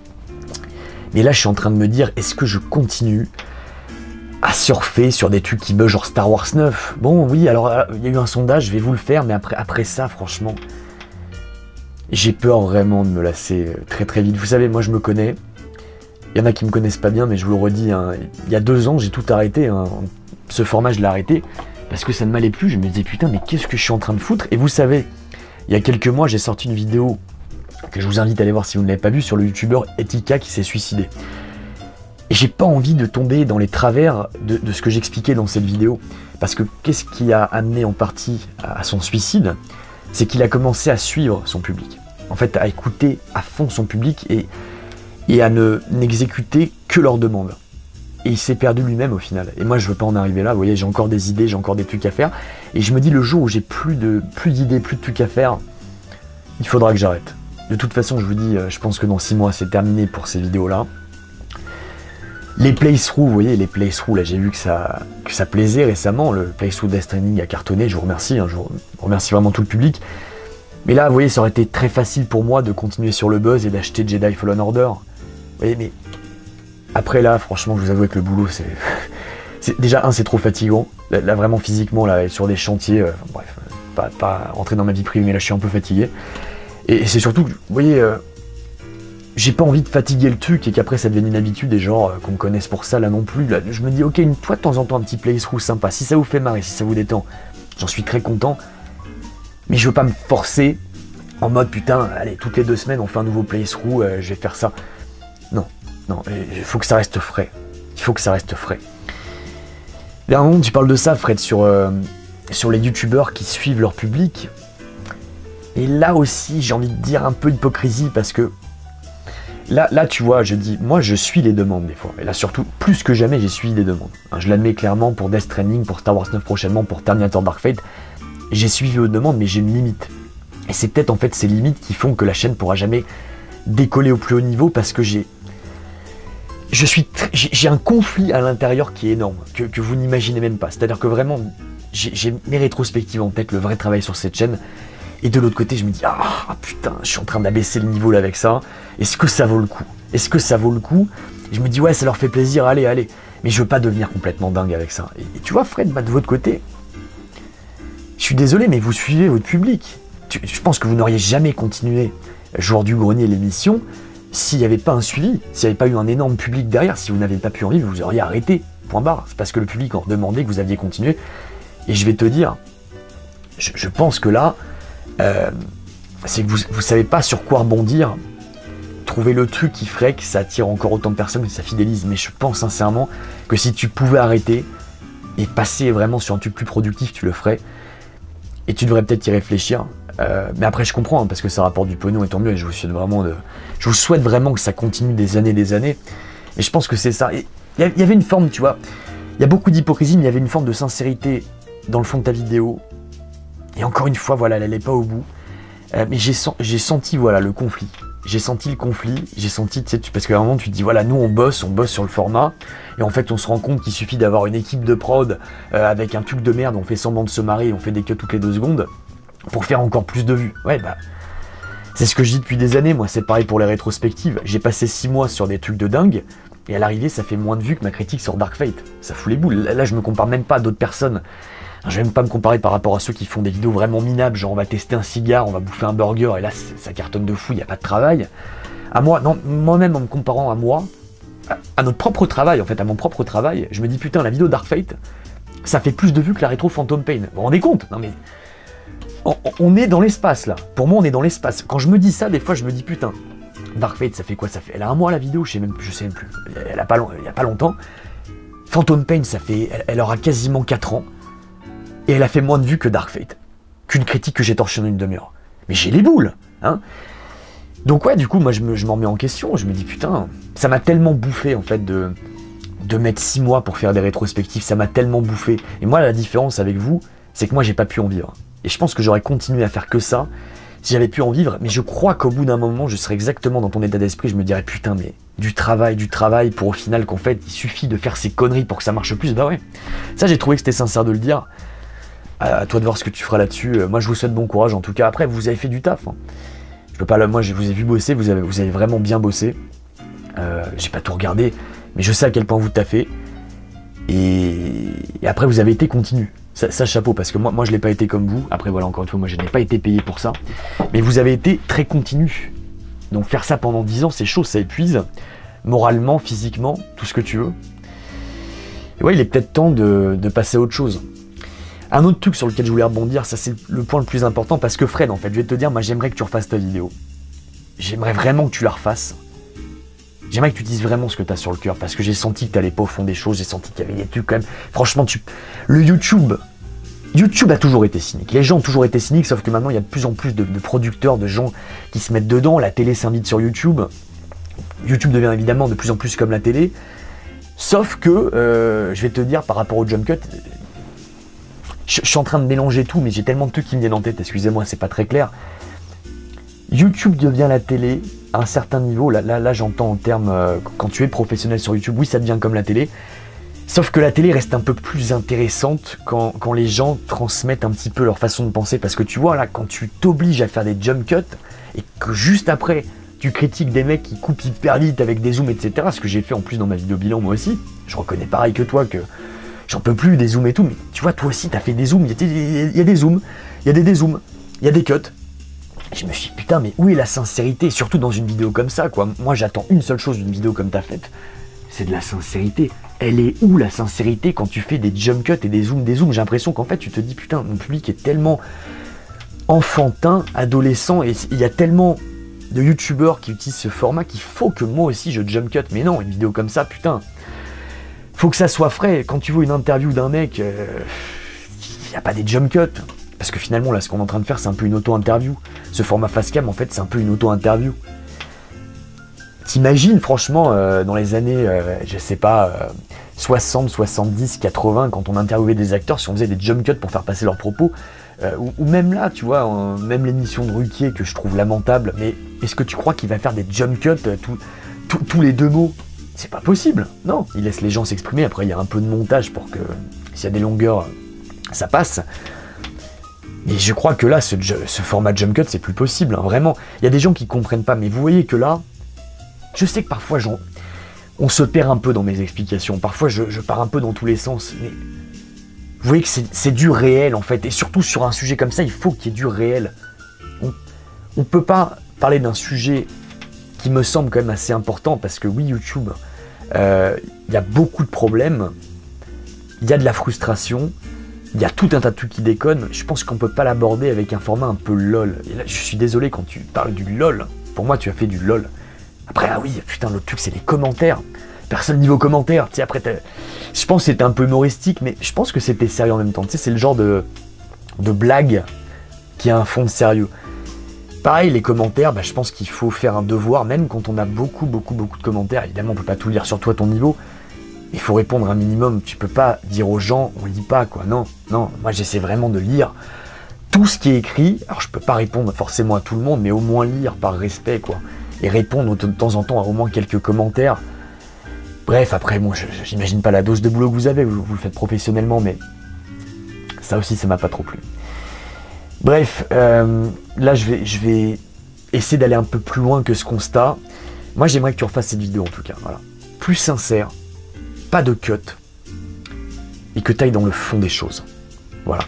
Mais là je suis en train de me dire, est-ce que je continue à surfer sur des trucs qui buzzent genre Star Wars 9? Bon oui, alors il y a eu un sondage, je vais vous le faire, mais après ça, franchement, j'ai peur vraiment de me lasser très très vite. Vous savez, moi je me connais, il y en a qui me connaissent pas bien, mais je vous le redis, hein, il y a 2 ans j'ai tout arrêté, hein. Ce format je l'ai arrêté, parce que ça ne m'allait plus, je me disais putain mais qu'est-ce que je suis en train de foutre? Et vous savez, il y a quelques mois j'ai sorti une vidéo que je vous invite à aller voir si vous ne l'avez pas vue, sur le youtubeur Etika qui s'est suicidé. Et j'ai pas envie de tomber dans les travers de ce que j'expliquais dans cette vidéo, parce que qu'est-ce qui a amené en partie à son suicide? C'est qu'il a commencé à suivre son public, en fait à écouter à fond son public et à n'exécuter que leurs demandes. Et il s'est perdu lui-même au final. Et moi je veux pas en arriver là, vous voyez, j'ai encore des idées, j'ai encore des trucs à faire. Et je me dis, le jour où j'ai plus d'idées, plus de trucs à faire, il faudra que j'arrête. De toute façon, je vous dis, je pense que dans 6 mois c'est terminé pour ces vidéos-là. Les playthroughs, vous voyez, les playthroughs, là j'ai vu que ça plaisait récemment, le playthrough Death Stranding a cartonné, je vous remercie, hein, je remercie vraiment tout le public. Mais là, vous voyez, ça aurait été très facile pour moi de continuer sur le buzz et d'acheter Jedi Fallen Order. Vous voyez, mais après là, franchement, je vous avoue que le boulot, c'est déjà, c'est trop fatigant. Là, vraiment physiquement, là, sur des chantiers, bref, pas rentrer dans ma vie privée, mais là je suis un peu fatigué. Et c'est surtout, vous voyez, j'ai pas envie de fatiguer le truc et qu'après ça devienne une habitude et genre qu'on me connaisse pour ça là non plus. Là, je me dis ok, une fois de temps en temps un petit playthrough sympa, si ça vous fait marrer, si ça vous détend, j'en suis très content. Mais je veux pas me forcer en mode putain, allez, toutes les 2 semaines on fait un nouveau playthrough, je vais faire ça. Non, il faut que ça reste frais. Il faut que ça reste frais. Dernièrement, tu parles de ça, Fred, sur les youtubeurs qui suivent leur public. Et là aussi, j'ai envie de dire un peu d'hypocrisie parce que là, tu vois, je dis, moi, je suis les demandes des fois. Et là, surtout, plus que jamais, j'ai suivi les demandes. Hein, je l'admets clairement pour Death Stranding, pour Star Wars 9 prochainement, pour Terminator Dark Fate. J'ai suivi aux demandes, mais j'ai une limite. Et c'est peut-être en fait ces limites qui font que la chaîne pourra jamais décoller au plus haut niveau parce que j'ai un conflit à l'intérieur qui est énorme, que vous n'imaginez même pas. C'est-à-dire que vraiment, j'ai mes rétrospectives en tête, le vrai travail sur cette chaîne. Et de l'autre côté, je me dis, ah putain, je suis en train d'abaisser le niveau là avec ça. Est-ce que ça vaut le coup? Est-ce que ça vaut le coup? Et je me dis, ouais, ça leur fait plaisir, allez. Mais je veux pas devenir complètement dingue avec ça. Et tu vois, Fred, de votre côté, je suis désolé, mais vous suivez votre public. Je pense que vous n'auriez jamais continué Joueur du Grenier l'émission s'il n'y avait pas un suivi, s'il n'y avait pas eu un énorme public derrière. Si vous n'avez pas pu en vivre, vous auriez arrêté. Point barre. C'est parce que le public en demandait que vous aviez continué. Et je vais te dire, je pense que là, c'est que vous savez pas sur quoi rebondir, trouver le truc qui ferait que ça attire encore autant de personnes, que ça fidélise. Mais je pense sincèrement que si tu pouvais arrêter et passer vraiment sur un truc plus productif, tu le ferais. Et tu devrais peut-être y réfléchir. Mais après, je comprends, hein, parce que ça rapporte du pognon et tant mieux. Et je vous souhaite vraiment que ça continue des années. Et je pense que c'est ça. Il y avait une forme, tu vois, il y a beaucoup d'hypocrisie, mais il y avait une forme de sincérité dans le fond de ta vidéo. Et encore une fois, voilà, elle n'allait pas au bout. Mais j'ai senti, voilà, le conflit. J'ai senti le conflit, j'ai senti, tu sais, parce qu'à un moment tu te dis, voilà, nous on bosse sur le format, et en fait on se rend compte qu'il suffit d'avoir une équipe de prod avec un truc de merde, on fait semblant de se marrer, on fait des cuts toutes les 2 secondes, pour faire encore plus de vues. Ouais, bah, c'est ce que je dis depuis des années, moi, c'est pareil pour les rétrospectives. J'ai passé 6 mois sur des trucs de dingue, et à l'arrivée ça fait moins de vues que ma critique sur Dark Fate. Ça fout les boules. Là je me compare même pas à d'autres personnes. Je vais même pas me comparer par rapport à ceux qui font des vidéos vraiment minables, genre on va tester un cigare, on va bouffer un burger, et là ça cartonne de fou, il n'y a pas de travail. À moi, non, moi-même en me comparant à moi, à notre propre travail, en fait, à mon propre travail, je me dis putain, la vidéo Dark Fate, ça fait plus de vues que la rétro Phantom Pain. Vous vous rendez compte? Non mais, on est dans l'espace là. Pour moi, on est dans l'espace. Quand je me dis ça, des fois, je me dis putain, Dark Fate, ça fait quoi? Ça fait, elle a 1 mois la vidéo, je sais même plus. Il y a pas longtemps. Phantom Pain, elle aura quasiment 4 ans. Et elle a fait moins de vues que Dark Fate, qu'une critique que j'ai torchée en une demi-heure. Mais j'ai les boules, hein. Donc ouais, du coup, moi je m'en remets en question, je me dis putain, ça m'a tellement bouffé en fait de mettre 6 mois pour faire des rétrospectives, ça m'a tellement bouffé. Et moi la différence avec vous, c'est que moi j'ai pas pu en vivre. Et je pense que j'aurais continué à faire que ça si j'avais pu en vivre, mais je crois qu'au bout d'un moment, je serais exactement dans ton état d'esprit, je me dirais putain, mais du travail pour au final qu'en fait, il suffit de faire ces conneries pour que ça marche plus, bah ouais. Ça j'ai trouvé que c'était sincère de le dire. À toi de voir ce que tu feras là-dessus. Moi, je vous souhaite bon courage. En tout cas, après, vous avez fait du taf. Hein. Je peux pas. Moi, je vous ai vu bosser. Vous avez vraiment bien bossé. J'ai pas tout regardé, mais je sais à quel point vous taffez. Et après, vous avez été continu. Ça, chapeau, parce que moi, je l'ai pas été comme vous. Après, voilà, encore une fois, moi, je n'ai pas été payé pour ça. Mais vous avez été très continu. Donc, faire ça pendant 10 ans, c'est chaud, ça épuise. Moralement, physiquement, tout ce que tu veux. Et ouais, il est peut-être temps de passer à autre chose. Un autre truc sur lequel je voulais rebondir, ça c'est le point le plus important, parce que Fred, en fait, je vais te dire, moi j'aimerais que tu refasses ta vidéo. J'aimerais vraiment que tu la refasses. J'aimerais que tu dises vraiment ce que tu as sur le cœur, parce que j'ai senti que tu n'allais pas au fond des choses, j'ai senti qu'il y avait des trucs quand même. Franchement, le YouTube a toujours été cynique. Les gens ont toujours été cyniques, sauf que maintenant il y a de plus en plus de producteurs, de gens qui se mettent dedans. La télé s'invite sur YouTube. YouTube devient évidemment de plus en plus comme la télé. Sauf que, je vais te dire, par rapport au jump cut, je suis en train de mélanger tout, mais j'ai tellement de trucs qui me viennent en tête, excusez-moi, c'est pas très clair. YouTube devient la télé à un certain niveau, là j'entends en termes, quand tu es professionnel sur YouTube, oui ça devient comme la télé, sauf que la télé reste un peu plus intéressante quand les gens transmettent un petit peu leur façon de penser, parce que tu vois là, quand tu t'obliges à faire des jump cuts, et que juste après, tu critiques des mecs qui coupent hyper vite avec des zooms, etc., ce que j'ai fait en plus dans ma vidéo bilan moi aussi, je reconnais pareil que toi que j'en peux plus des zooms et tout, mais tu vois, toi aussi, t'as fait des zooms, il y a des zooms, il y a des dézooms, il y a des cuts. Et je me suis dit, putain, mais où est la sincérité, surtout dans une vidéo comme ça, quoi. Moi, j'attends une seule chose d'une vidéo comme t'as faite, c'est de la sincérité. Elle est où, la sincérité, quand tu fais des jump cuts et des zooms, j'ai l'impression qu'en fait, tu te dis, putain, mon public est tellement enfantin, adolescent, et il y a tellement de youtubeurs qui utilisent ce format qu'il faut que moi aussi, je jump cut. Mais non, une vidéo comme ça, putain... Faut que ça soit frais. Quand tu vois une interview d'un mec, il n'y a pas des jump cuts. Parce que finalement, là, ce qu'on est en train de faire, c'est un peu une auto-interview. Ce format Facecam, en fait, c'est un peu une auto-interview. T'imagines, franchement, dans les années, je sais pas, 60, 70, 80, quand on interviewait des acteurs, si on faisait des jump cuts pour faire passer leurs propos, ou même là, tu vois, même l'émission de Ruquier, que je trouve lamentable, mais est-ce que tu crois qu'il va faire des jump cuts tous les 2 mots? C'est pas possible, non, il laisse les gens s'exprimer, après il y a un peu de montage pour que, s'il y a des longueurs, ça passe. Mais je crois que là, ce format jump cut, c'est plus possible, hein, vraiment. Il y a des gens qui comprennent pas, mais vous voyez que là, je sais que parfois, on se perd un peu dans mes explications, parfois je pars un peu dans tous les sens, mais vous voyez que c'est du réel, en fait, et surtout sur un sujet comme ça, il faut qu'il y ait du réel. On peut pas parler d'un sujet qui me semble quand même assez important, parce que oui, YouTube, il y a beaucoup de problèmes, il y a de la frustration, il y a tout un tas de trucs qui déconnent. Je pense qu'on peut pas l'aborder avec un format un peu lol. Et là, je suis désolé, quand tu parles du lol, pour moi tu as fait du lol. Après, ah oui, putain, l'autre truc c'est les commentaires. Personne niveau commentaires, tu sais, après, je pense que c'était un peu humoristique, mais je pense que c'était sérieux en même temps. Tu sais, c'est le genre de blague qui a un fond de sérieux. Pareil, les commentaires, je pense qu'il faut faire un devoir, même quand on a beaucoup de commentaires. Évidemment, on peut pas tout lire sur toi, ton niveau. Il faut répondre un minimum. Tu peux pas dire aux gens, on lit pas, quoi. Non. Moi, j'essaie vraiment de lire tout ce qui est écrit. Alors, je peux pas répondre forcément à tout le monde, mais au moins lire par respect, quoi. Et répondre de temps en temps à au moins quelques commentaires. Bref, après, moi, j'imagine pas la dose de boulot que vous avez. Vous le faites professionnellement, mais ça aussi, ça m'a pas trop plu. Bref, là je vais essayer d'aller un peu plus loin que ce constat. Moi j'aimerais que tu refasses cette vidéo en tout cas, voilà. Plus sincère, pas de cut, et que tu ailles dans le fond des choses. Voilà.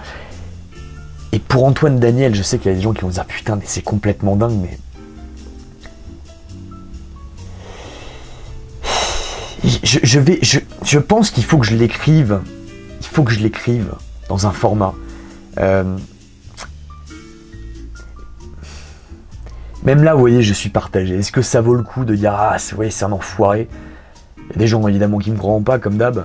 Et pour Antoine Daniel, je sais qu'il y a des gens qui vont dire putain mais c'est complètement dingue, mais... Je pense qu'il faut que je l'écrive. Il faut que je l'écrive dans un format. Même là, vous voyez, je suis partagé. Est-ce que ça vaut le coup de dire « Ah, c'est un enfoiré ». Il y a des gens, évidemment, qui me croiront pas, comme d'hab.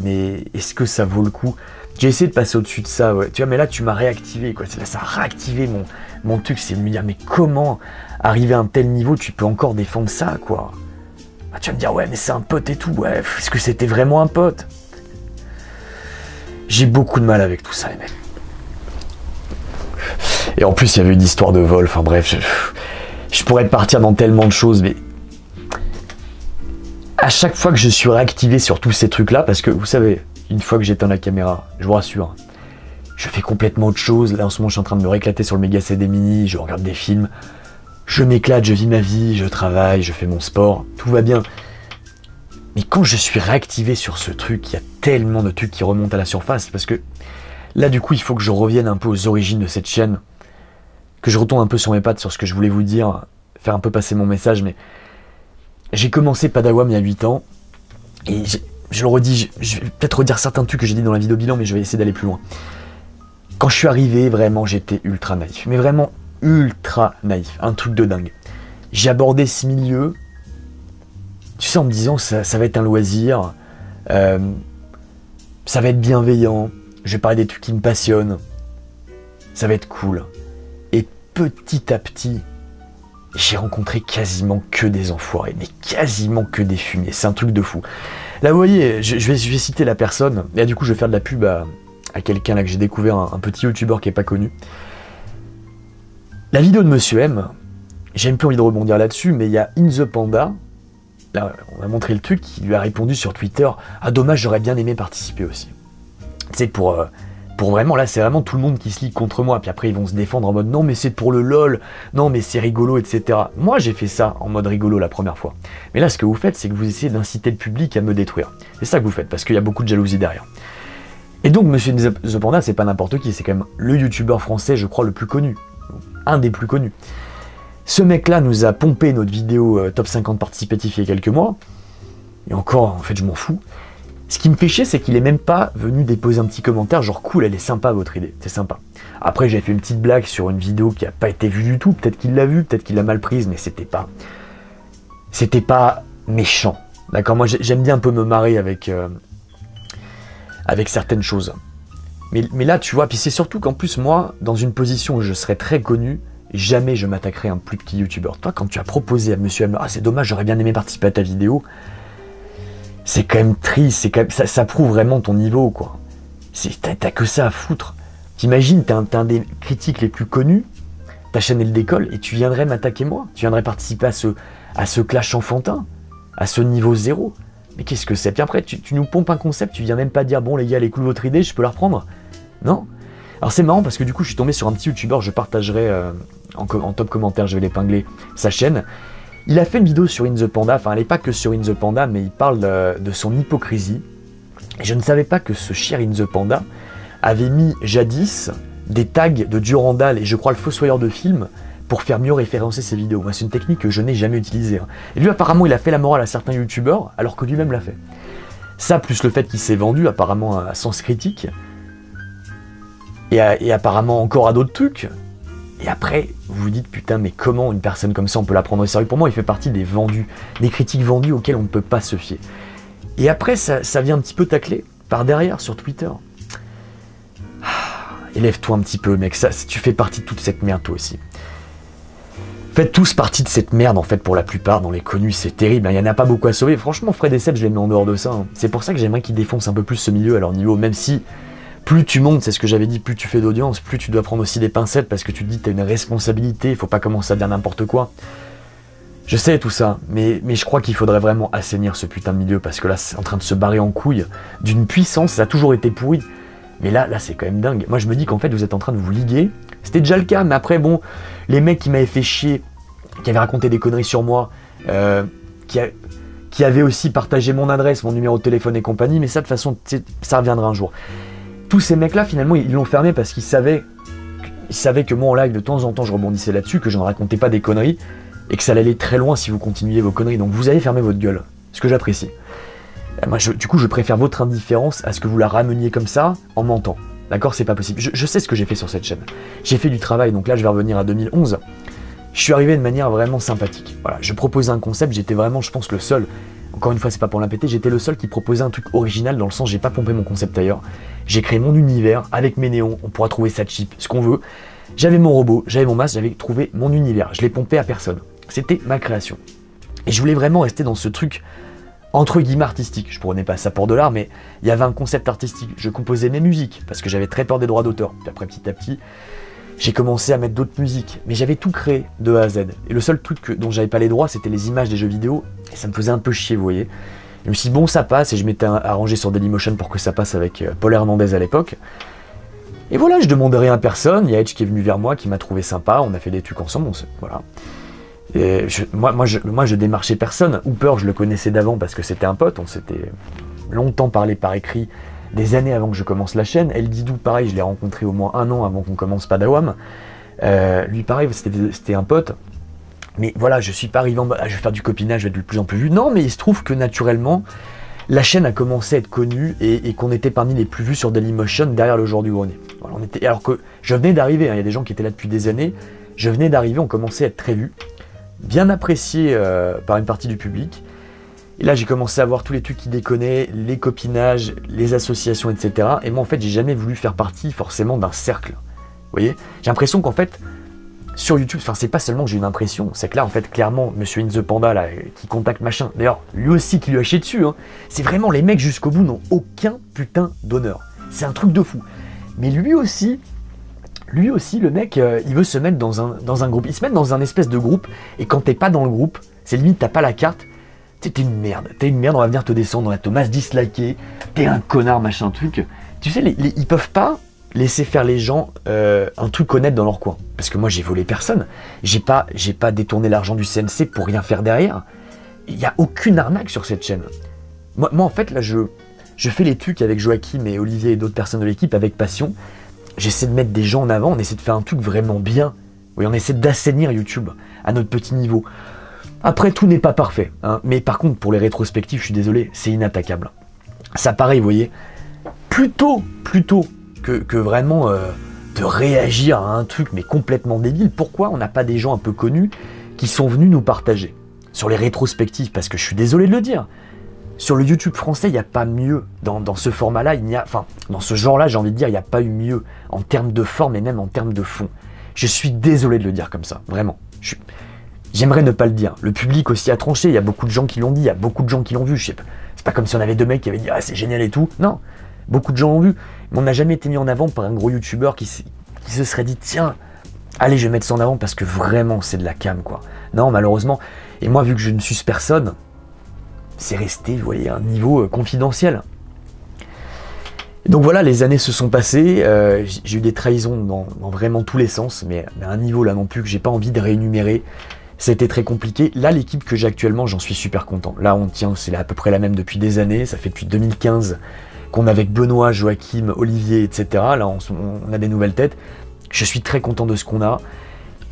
Mais est-ce que ça vaut le coup? J'ai essayé de passer au-dessus de ça, ouais. Tu vois, mais là, tu m'as réactivé, quoi. Là, ça a réactivé mon truc. C'est de me dire « Mais comment arriver à un tel niveau, tu peux encore défendre ça, quoi ?» Tu vas me dire « Ouais, mais c'est un pote et tout. » Ouais, est-ce que c'était vraiment un pote? J'ai beaucoup de mal avec tout ça, les mecs. Et en plus, il y avait une histoire de vol. Enfin bref, je pourrais partir dans tellement de choses, mais à chaque fois que je suis réactivé sur tous ces trucs-là, parce que vous savez, une fois que j'éteins la caméra, je vous rassure, je fais complètement autre chose. Là en ce moment je suis en train de me rééclater sur le Mega CD Mini, je regarde des films, je m'éclate, je vis ma vie, je travaille, je fais mon sport, tout va bien. Mais quand je suis réactivé sur ce truc, il y a tellement de trucs qui remontent à la surface, parce que là du coup il faut que je revienne un peu aux origines de cette chaîne, que je retombe un peu sur mes pattes sur ce que je voulais vous dire, faire un peu passer mon message, mais j'ai commencé Padawan il y a 8 ans, et je le redis, je vais peut-être redire certains trucs que j'ai dit dans la vidéo bilan, mais je vais essayer d'aller plus loin. Quand je suis arrivé, vraiment, j'étais ultra naïf. Mais vraiment ultra naïf. Un truc de dingue. J'ai abordé ce milieu, tu sais, en me disant, ça va être un loisir, ça va être bienveillant, je vais parler des trucs qui me passionnent, ça va être cool. Et petit à petit, j'ai rencontré quasiment que des enfoirés, mais quasiment que des fumiers. C'est un truc de fou. Là, vous voyez, je vais citer la personne, et là, du coup, je vais faire de la pub à quelqu'un là que j'ai découvert, un petit youtubeur qui est pas connu. La vidéo de Monsieur M, j'ai un peu envie de rebondir là-dessus, mais il y a In The Panda, là on a montré le truc, qui lui a répondu sur Twitter, ah dommage, j'aurais bien aimé participer aussi. C'est pour vraiment, là c'est vraiment tout le monde qui se lie contre moi, puis après ils vont se défendre en mode non mais c'est pour le lol, non mais c'est rigolo, etc. Moi j'ai fait ça en mode rigolo la première fois. Mais là ce que vous faites, c'est que vous essayez d'inciter le public à me détruire. C'est ça que vous faites, parce qu'il y a beaucoup de jalousie derrière. Et donc Monsieur The Panda, c'est pas n'importe qui, c'est quand même le youtubeur français, je crois, le plus connu. Un des plus connus. Ce mec-là nous a pompé notre vidéo top 50 participatif il y a quelques mois. Et encore, en fait, je m'en fous. Ce qui me fait chier, c'est qu'il est même pas venu déposer un petit commentaire genre cool, elle est sympa votre idée, c'est sympa. Après, j'ai fait une petite blague sur une vidéo qui a pas été vue du tout. Peut-être qu'il l'a vue, peut-être qu'il l'a mal prise, mais c'était pas méchant. D'accord, moi j'aime bien un peu me marrer avec certaines choses. Mais là, tu vois, puis c'est surtout qu'en plus, moi, dans une position où je serais très connu, jamais je m'attaquerai à un plus petit youtubeur. Toi, quand tu as proposé à Monsieur M, ah c'est dommage, j'aurais bien aimé participer à ta vidéo, c'est quand même triste, c'est quand même, ça prouve vraiment ton niveau, quoi. T'as que ça à foutre. T'imagines, t'es un des critiques les plus connus, ta chaîne elle décolle, et tu viendrais m'attaquer moi, tu viendrais participer à ce clash enfantin, à ce niveau 0. Mais qu'est-ce que c'est? Puis après, tu nous pompes un concept, tu viens même pas dire, bon les gars, elle est cool votre idée, je peux la reprendre? Non. Alors c'est marrant parce que du coup, je suis tombé sur un petit youtubeur, je partagerai en top commentaire, je vais l'épingler, sa chaîne. Il a fait une vidéo sur In The Panda, enfin elle n'est pas que sur In The Panda, mais il parle de son hypocrisie. Et je ne savais pas que ce cher In The Panda avait mis jadis des tags de Durandal et je crois le Fossoyeur de film pour faire mieux référencer ses vidéos. Moi, c'est une technique que je n'ai jamais utilisée. Hein. Et lui, apparemment, il a fait la morale à certains youtubeurs, alors que lui-même l'a fait. Ça, plus le fait qu'il s'est vendu, apparemment, à Sens Critique, et apparemment encore à d'autres trucs. Et après, vous vous dites, putain, mais comment une personne comme ça, on peut la prendre au sérieux? Pour moi, il fait partie des vendus, des critiques vendues auxquelles on ne peut pas se fier. Et après, ça vient un petit peu tacler, par derrière, sur Twitter. Élève-toi un petit peu, mec, tu fais partie de toute cette merde, toi aussi. Faites tous partie de cette merde, en fait, pour la plupart, dans les connus, c'est terrible, il n'y en a pas beaucoup à sauver. Franchement, Fred et Seb, je les mets en dehors de ça. Hein. C'est pour ça que j'aimerais qu'ils défoncent un peu plus ce milieu à leur niveau, même si, plus tu montes, c'est ce que j'avais dit, plus tu fais d'audience, plus tu dois prendre aussi des pincettes, parce que tu te dis que tu as une responsabilité, il faut pas commencer à dire n'importe quoi. Je sais tout ça, mais je crois qu'il faudrait vraiment assainir ce putain de milieu, parce que là, c'est en train de se barrer en couille, d'une puissance, ça a toujours été pourri. Mais là c'est quand même dingue. Moi, je me dis qu'en fait, vous êtes en train de vous liguer. C'était déjà le cas, mais après, bon, les mecs qui m'avaient fait chier, qui avaient raconté des conneries sur moi, qui avaient aussi partagé mon adresse, mon numéro de téléphone et compagnie, mais ça, de toute façon, ça reviendra un jour. Tous ces mecs-là, finalement, ils l'ont fermé parce qu'ils savaient que moi, en live, de temps en temps, je rebondissais là-dessus, que je ne racontais pas des conneries, et que ça allait aller très loin si vous continuiez vos conneries. Donc, vous avez fermé votre gueule, ce que j'apprécie. Moi, du coup, je préfère votre indifférence à ce que vous la rameniez comme ça, en mentant. D'accord, c'est pas possible. Je sais ce que j'ai fait sur cette chaîne. J'ai fait du travail, donc là, je vais revenir à 2011. Je suis arrivé de manière vraiment sympathique. Voilà, je proposais un concept, j'étais vraiment, je pense, le seul. Encore une fois, c'est pas pour l'impéter, j'étais le seul qui proposait un truc original, dans le sens, j'ai pas pompé mon concept ailleurs. J'ai créé mon univers, avec mes néons, on pourra trouver ça cheap, ce qu'on veut. J'avais mon robot, j'avais mon masque, j'avais trouvé mon univers. Je l'ai pompé à personne. C'était ma création. Et je voulais vraiment rester dans ce truc entre guillemets artistique. Je prenais pas ça pour de l'art, mais il y avait un concept artistique. Je composais mes musiques, parce que j'avais très peur des droits d'auteur. Puis après, petit à petit, j'ai commencé à mettre d'autres musiques. Mais j'avais tout créé de A à Z. Et le seul truc dont j'avais pas les droits, c'était les images des jeux vidéo. Et ça me faisait un peu chier, vous voyez. Je me suis dit, bon, ça passe, et je m'étais arrangé sur Dailymotion pour que ça passe avec Paul Hernandez à l'époque. Et voilà, je demandais rien à personne, il y a Edge qui est venu vers moi, qui m'a trouvé sympa, on a fait des trucs ensemble, voilà. Et moi, je démarchais personne. Hooper, je le connaissais d'avant parce que c'était un pote, on s'était longtemps parlé par écrit, des années avant que je commence la chaîne. El Didou, pareil, je l'ai rencontré au moins 1 an avant qu'on commence Padawam. Lui, pareil, c'était un pote. Mais voilà, je suis pas arrivé en mode, je vais faire du copinage, je vais être de plus en plus vu. Non, mais il se trouve que naturellement, la chaîne a commencé à être connue et qu'on était parmi les plus vus sur Dailymotion derrière le jour du grenier. Voilà, alors que je venais d'arriver, il y a des gens qui étaient là depuis des années, je venais d'arriver, on commençait à être très vus, bien apprécié par une partie du public. Et là, j'ai commencé à voir tous les trucs qui déconnaient, les copinages, les associations, etc. Et moi, en fait, j'ai jamais voulu faire partie forcément d'un cercle. Vous voyez, j'ai l'impression qu'en fait, sur YouTube, enfin, c'est pas seulement que j'ai une impression, c'est que là, en fait, clairement, Monsieur In The Panda, là, qui contacte machin, d'ailleurs, lui aussi qui lui a chié dessus, hein, c'est vraiment les mecs jusqu'au bout n'ont aucun putain d'honneur. C'est un truc de fou. Mais lui aussi, le mec, il veut se mettre dans un groupe. Il se met dans un espèce de groupe, et quand t'es pas dans le groupe, c'est limite, t'as pas la carte, t'es une merde, on va venir te descendre, on va te masse disliker, t'es un connard, machin truc. Tu sais, ils peuvent pas laisser faire les gens un truc honnête dans leur coin. Parce que moi, j'ai volé personne. J'ai pas détourné l'argent du CNC pour rien faire derrière. Il n'y a aucune arnaque sur cette chaîne. Moi en fait, là, je fais les trucs avec Joachim et Olivier et d'autres personnes de l'équipe avec passion. J'essaie de mettre des gens en avant, on essaie de faire un truc vraiment bien. Oui, on essaie d'assainir YouTube à notre petit niveau. Après, tout n'est pas parfait, hein. Mais par contre, pour les rétrospectives, je suis désolé, c'est inattaquable. Ça pareil, vous voyez, plutôt que vraiment de réagir à un truc mais complètement débile, pourquoi on n'a pas des gens un peu connus qui sont venus nous partager sur les rétrospectives? Parce que je suis désolé de le dire, sur le YouTube français, il n'y a pas mieux dans ce format-là, dans ce genre-là, j'ai envie de dire, il n'y a pas eu mieux en termes de forme et même en termes de fond. Je suis désolé de le dire comme ça, vraiment. J'aimerais ne pas le dire. Le public aussi a tranché, il y a beaucoup de gens qui l'ont dit, il y a beaucoup de gens qui l'ont vu. C'est pas comme si on avait 2 mecs qui avaient dit « Ah, c'est génial et tout ». Non, beaucoup de gens l'ont vu. Mais on n'a jamais été mis en avant par un gros youtubeur qui se serait dit « Tiens, allez, je vais mettre ça en avant parce que vraiment, c'est de la cam, quoi ». Non, malheureusement. Et moi, vu que je ne suis personne, c'est resté, vous voyez, à un niveau confidentiel. Donc voilà, les années se sont passées, j'ai eu des trahisons dans vraiment tous les sens, mais à un niveau là non plus que j'ai pas envie de réénumérer. C'était très compliqué. Là, l'équipe que j'ai actuellement, j'en suis super content. Là, on tient, c'est à peu près la même depuis des années. Ça fait depuis 2015 qu'on est avec Benoît, Joachim, Olivier, etc. Là, on a des nouvelles têtes. Je suis très content de ce qu'on a.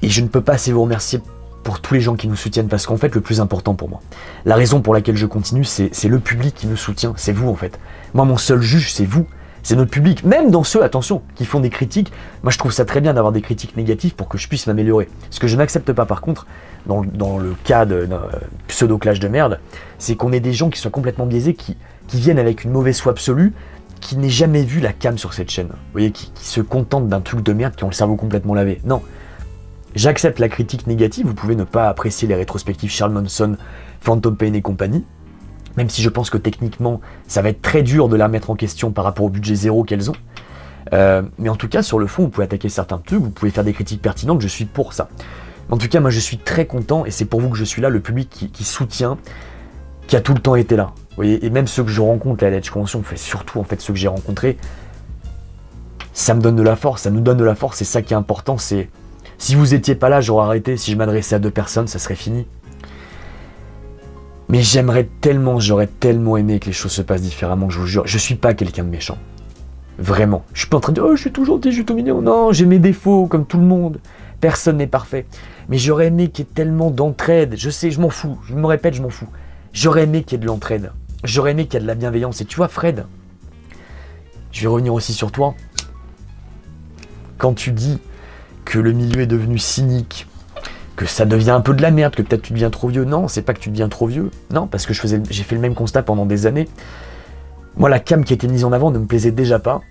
Et je ne peux pas assez vous remercier pour tous les gens qui nous soutiennent. Parce qu'en fait, le plus important pour moi, la raison pour laquelle je continue, c'est le public qui nous soutient. C'est vous, en fait. Moi, mon seul juge, c'est vous. C'est notre public, même dans ceux, attention, qui font des critiques. Moi, je trouve ça très bien d'avoir des critiques négatives pour que je puisse m'améliorer. Ce que je n'accepte pas, par contre, dans le cas d'un pseudo-clash de merde, c'est qu'on ait des gens qui soient complètement biaisés, qui viennent avec une mauvaise foi absolue, qui n'aient jamais vu la cam sur cette chaîne. Vous voyez, qui se contentent d'un truc de merde, qui ont le cerveau complètement lavé. Non. J'accepte la critique négative, vous pouvez ne pas apprécier les rétrospectives Charles Manson, Phantom Pain et compagnie, même si je pense que techniquement, ça va être très dur de la mettre en question par rapport au budget zéro qu'elles ont. Mais en tout cas, sur le fond, vous pouvez attaquer certains trucs, vous pouvez faire des critiques pertinentes, je suis pour ça. En tout cas, moi, je suis très content, et c'est pour vous que je suis là, le public qui soutient, qui a tout le temps été là. Vous voyez, et même ceux que je rencontre à la Edge Convention, surtout en fait ceux que j'ai rencontrés, ça me donne de la force, ça nous donne de la force, c'est ça qui est important, c'est... Si vous étiez pas là, j'aurais arrêté, si je m'adressais à 2 personnes, ça serait fini. Mais j'aimerais tellement, j'aurais tellement aimé que les choses se passent différemment, je vous jure. Je suis pas quelqu'un de méchant. Vraiment. Je suis pas en train de dire « Oh, je suis tout gentil, je suis tout mignon ». Non, j'ai mes défauts, comme tout le monde. Personne n'est parfait. Mais j'aurais aimé qu'il y ait tellement d'entraide. Je sais, je m'en fous. Je me répète, je m'en fous. J'aurais aimé qu'il y ait de l'entraide. J'aurais aimé qu'il y ait de la bienveillance. Et tu vois, Fred, je vais revenir aussi sur toi. Quand tu dis que le milieu est devenu cynique, que ça devient un peu de la merde, que peut-être tu deviens trop vieux. Non, c'est pas que tu deviens trop vieux. Non, parce que j'ai fait le même constat pendant des années. Moi, la cam qui a été mise en avant ne me plaisait déjà pas.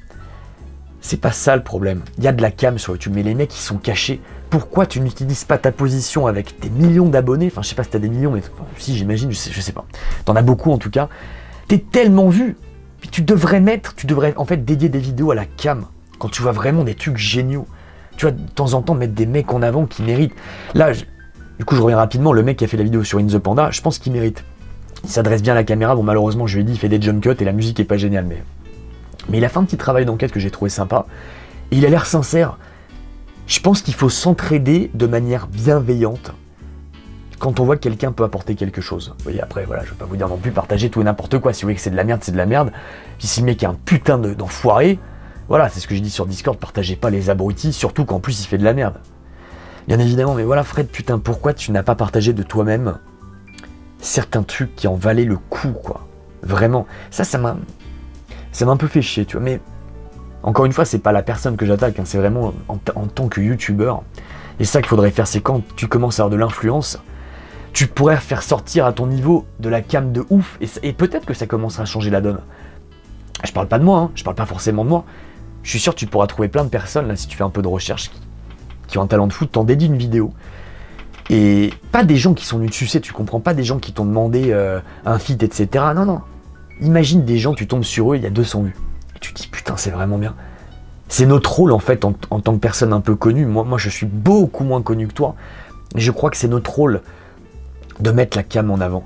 C'est pas ça le problème. Il y a de la cam sur YouTube, mais les mecs, ils sont cachés. Pourquoi tu n'utilises pas ta position avec tes millions d'abonnés? Enfin, je sais pas si t'as des millions, mais si, j'imagine, je sais pas. T'en as beaucoup, en tout cas. T'es tellement vu. Puis tu devrais en fait dédier des vidéos à la cam. Quand tu vois vraiment des trucs géniaux. Tu vois, de temps en temps, mettre des mecs en avant qui méritent. Là, du coup, je reviens rapidement. Le mec qui a fait la vidéo sur In The Panda, je pense qu'il mérite. Il s'adresse bien à la caméra. Bon, malheureusement, je lui ai dit, il fait des jump cuts et la musique est pas géniale. Mais il a fait un petit travail d'enquête que j'ai trouvé sympa. Et il a l'air sincère. Je pense qu'il faut s'entraider de manière bienveillante quand on voit que quelqu'un peut apporter quelque chose. Vous voyez, après, voilà, je vais pas vous dire non plus partager tout et n'importe quoi. Si vous voyez que c'est de la merde, c'est de la merde. Puis si le mec est un putain d'enfoiré, voilà, c'est ce que j'ai dit sur Discord, partagez pas les abrutis, surtout qu'en plus il fait de la merde. Bien évidemment, mais voilà Fred, putain, pourquoi tu n'as pas partagé de toi-même certains trucs qui en valaient le coup, quoi. Vraiment. Ça m'a un peu fait chier, tu vois, mais encore une fois, c'est pas la personne que j'attaque, hein, c'est vraiment en tant que youtubeur. Et ça qu'il faudrait faire, c'est quand tu commences à avoir de l'influence, tu pourrais faire sortir à ton niveau de la cam de ouf, et peut-être que ça commencera à changer la donne. Je parle pas de moi, hein, je parle pas forcément de moi. Je suis sûr que tu pourras trouver plein de personnes, là, si tu fais un peu de recherche, qui ont un talent de foot, t'en dédies une vidéo. Et pas des gens qui sont venus te sucer, tu comprends, pas des gens qui t'ont demandé un feat, etc. Non, non. Imagine des gens, tu tombes sur eux, il y a 200 vues. Et tu te dis, putain, c'est vraiment bien. C'est notre rôle, en fait, en tant que personne un peu connue. Moi, je suis beaucoup moins connu que toi. Et je crois que c'est notre rôle de mettre la cam en avant.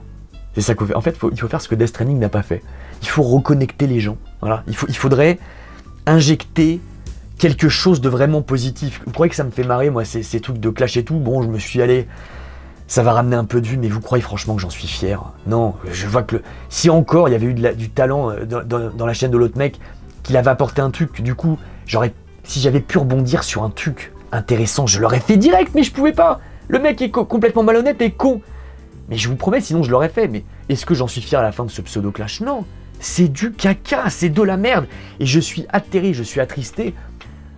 C'est ça qu'on fait. En fait, il faut faire ce que Death Stranding n'a pas fait. Il faut reconnecter les gens. Voilà. Il faudrait injecter quelque chose de vraiment positif. Vous croyez que ça me fait marrer, moi, ces trucs de clash et tout? Bon, je me suis allé... Ça va ramener un peu de vues, mais vous croyez franchement que j'en suis fier? Non, je vois que... Si encore il y avait eu du talent dans la chaîne de l'autre mec, qu'il avait apporté un truc, du coup, si j'avais pu rebondir sur un truc intéressant, je l'aurais fait direct, mais je pouvais pas. Le mec est complètement malhonnête et con. Mais je vous promets, sinon je l'aurais fait. Mais est-ce que j'en suis fier à la fin de ce pseudo-clash? Non, c'est du caca, c'est de la merde. Et je suis atterré, je suis attristé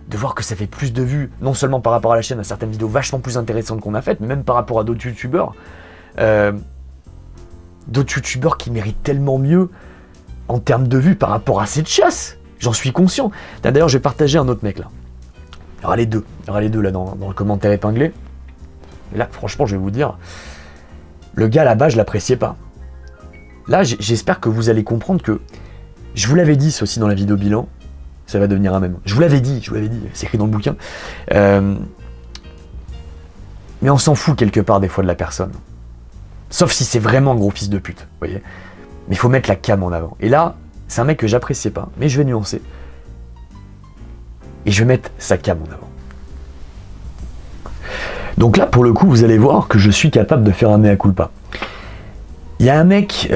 de voir que ça fait plus de vues, non seulement par rapport à la chaîne, à certaines vidéos vachement plus intéressantes qu'on a faites, mais même par rapport à d'autres youtubeurs. D'autres youtubeurs qui méritent tellement mieux en termes de vues par rapport à cette chasse. J'en suis conscient. D'ailleurs, je vais partager un autre mec là. Il y aura les deux. Là dans le commentaire épinglé. Et là, franchement, je vais vous dire, le gars là-bas, je l'appréciais pas. Là, j'espère que vous allez comprendre que, je vous l'avais dit, c'est aussi dans la vidéo bilan, ça va devenir un mème. Je vous l'avais dit, c'est écrit dans le bouquin. Mais on s'en fout quelque part des fois de la personne. Sauf si c'est vraiment un gros fils de pute, vous voyez. Mais il faut mettre la cam en avant. Et là, c'est un mec que j'appréciais pas, mais je vais nuancer. Et je vais mettre sa cam en avant. Donc là, pour le coup, vous allez voir que je suis capable de faire un mea culpa. Il y a un mec, il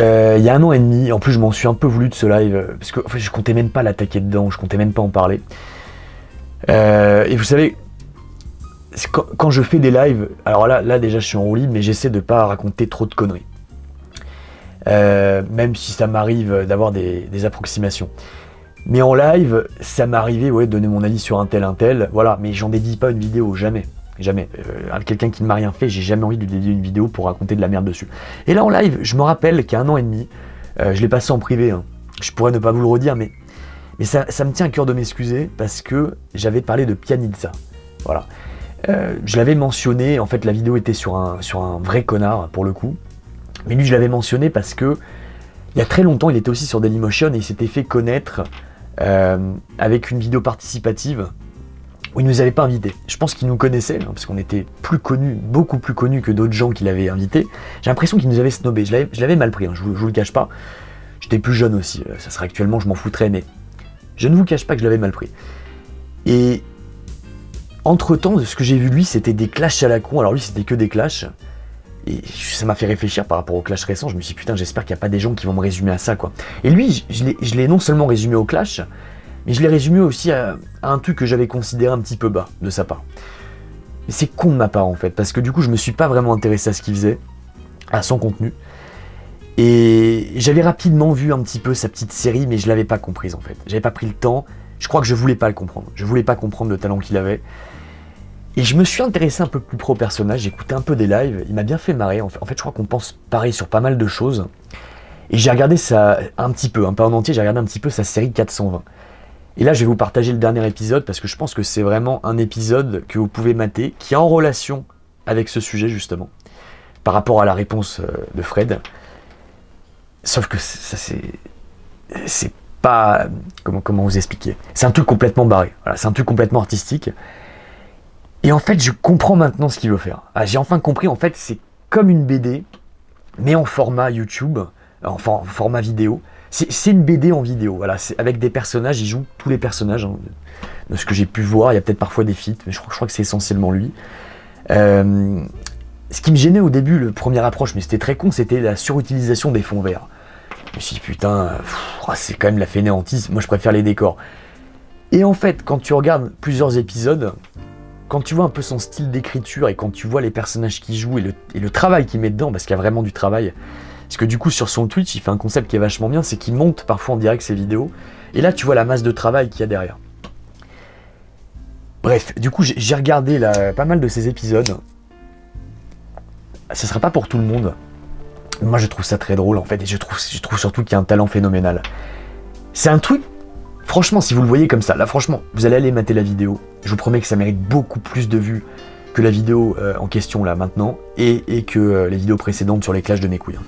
y a 1 an et demi, en plus je m'en suis un peu voulu de ce live, parce que en fait, je comptais même pas l'attaquer dedans, je comptais même pas en parler. Et vous savez, quand je fais des lives, alors là déjà je suis en roue libre, mais j'essaie de pas raconter trop de conneries. Même si ça m'arrive d'avoir des approximations. Mais en live, ça m'est arrivé de donner mon avis sur un tel, voilà, mais j'en dédie pas une vidéo, jamais. Jamais. Quelqu'un qui ne m'a rien fait, j'ai jamais envie de lui dédier une vidéo pour raconter de la merde dessus. Et là en live, je me rappelle qu'il y a 1 an et demi, je l'ai passé en privé, hein. Je pourrais ne pas vous le redire, mais ça me tient à cœur de m'excuser parce que j'avais parlé de Pianitza. Voilà. Je l'avais mentionné, en fait la vidéo était sur un vrai connard pour le coup, mais lui je l'avais mentionné parce que il y a très longtemps il était aussi sur Dailymotion et il s'était fait connaître avec une vidéo participative où il ne nous avait pas invités. Je pense qu'il nous connaissait, hein, parce qu'on était plus connus, beaucoup plus connus que d'autres gens qu'il avait invités. J'ai l'impression qu'il nous avait snobé. Je l'avais mal pris, hein, je vous le cache pas. J'étais plus jeune aussi, ça serait actuellement, je m'en foutrais, mais je ne vous cache pas que je l'avais mal pris. Et entre-temps, ce que j'ai vu lui, c'était des clashs à la con. Alors lui, c'était que des clashs. Et ça m'a fait réfléchir par rapport aux clashs récents. Je me suis dit, putain, j'espère qu'il n'y a pas des gens qui vont me résumer à ça, quoi. Et lui, je l'ai non seulement résumé au clash, mais je l'ai résumé aussi à un truc que j'avais considéré un petit peu bas de sa part. Mais c'est con de ma part en fait, parce que du coup je me suis pas vraiment intéressé à ce qu'il faisait, à son contenu. Et j'avais rapidement vu un petit peu sa petite série, mais je l'avais pas comprise en fait. J'avais pas pris le temps, je crois que je voulais pas le comprendre. Je voulais pas comprendre le talent qu'il avait. Et je me suis intéressé un peu plus pro au personnage, j'ai écouté un peu des lives, il m'a bien fait marrer. En fait, je crois qu'on pense pareil sur pas mal de choses. Et j'ai regardé ça un petit peu, pas en entier, j'ai regardé un petit peu sa série 420. Et là, je vais vous partager le dernier épisode parce que je pense que c'est vraiment un épisode que vous pouvez mater, qui est en relation avec ce sujet justement, par rapport à la réponse de Fred. Sauf que ça, c'est pas... Comment vous expliquer? C'est un truc complètement barré, voilà, c'est un truc complètement artistique. Et en fait, je comprends maintenant ce qu'il veut faire. Ah, j'ai enfin compris, en fait, c'est comme une BD, mais en format YouTube, en format vidéo. C'est une BD en vidéo, voilà, avec des personnages, il joue tous les personnages, hein, de ce que j'ai pu voir. Il y a peut-être parfois des feats, mais je crois que c'est essentiellement lui. Ce qui me gênait au début, le premier approche, mais c'était très con, c'était la surutilisation des fonds verts. Je me suis dit, putain, c'est quand même la fainéantise, moi je préfère les décors. Et en fait, quand tu regardes plusieurs épisodes, quand tu vois un peu son style d'écriture et quand tu vois les personnages qu'il joue et le travail qu'il met dedans, parce qu'il y a vraiment du travail, parce que du coup sur son Twitch, il fait un concept qui est vachement bien, c'est qu'il monte parfois en direct ses vidéos, et là tu vois la masse de travail qu'il y a derrière. Bref, du coup j'ai regardé pas mal de ces épisodes. Ce sera pas pour tout le monde. Moi je trouve ça très drôle en fait, et je trouve surtout qu'il y a un talent phénoménal. C'est un truc, franchement, si vous le voyez comme ça, là franchement, vous allez aller mater la vidéo. Je vous promets que ça mérite beaucoup plus de vues que la vidéo en question là maintenant, et que les vidéos précédentes sur les clashs de mes couilles.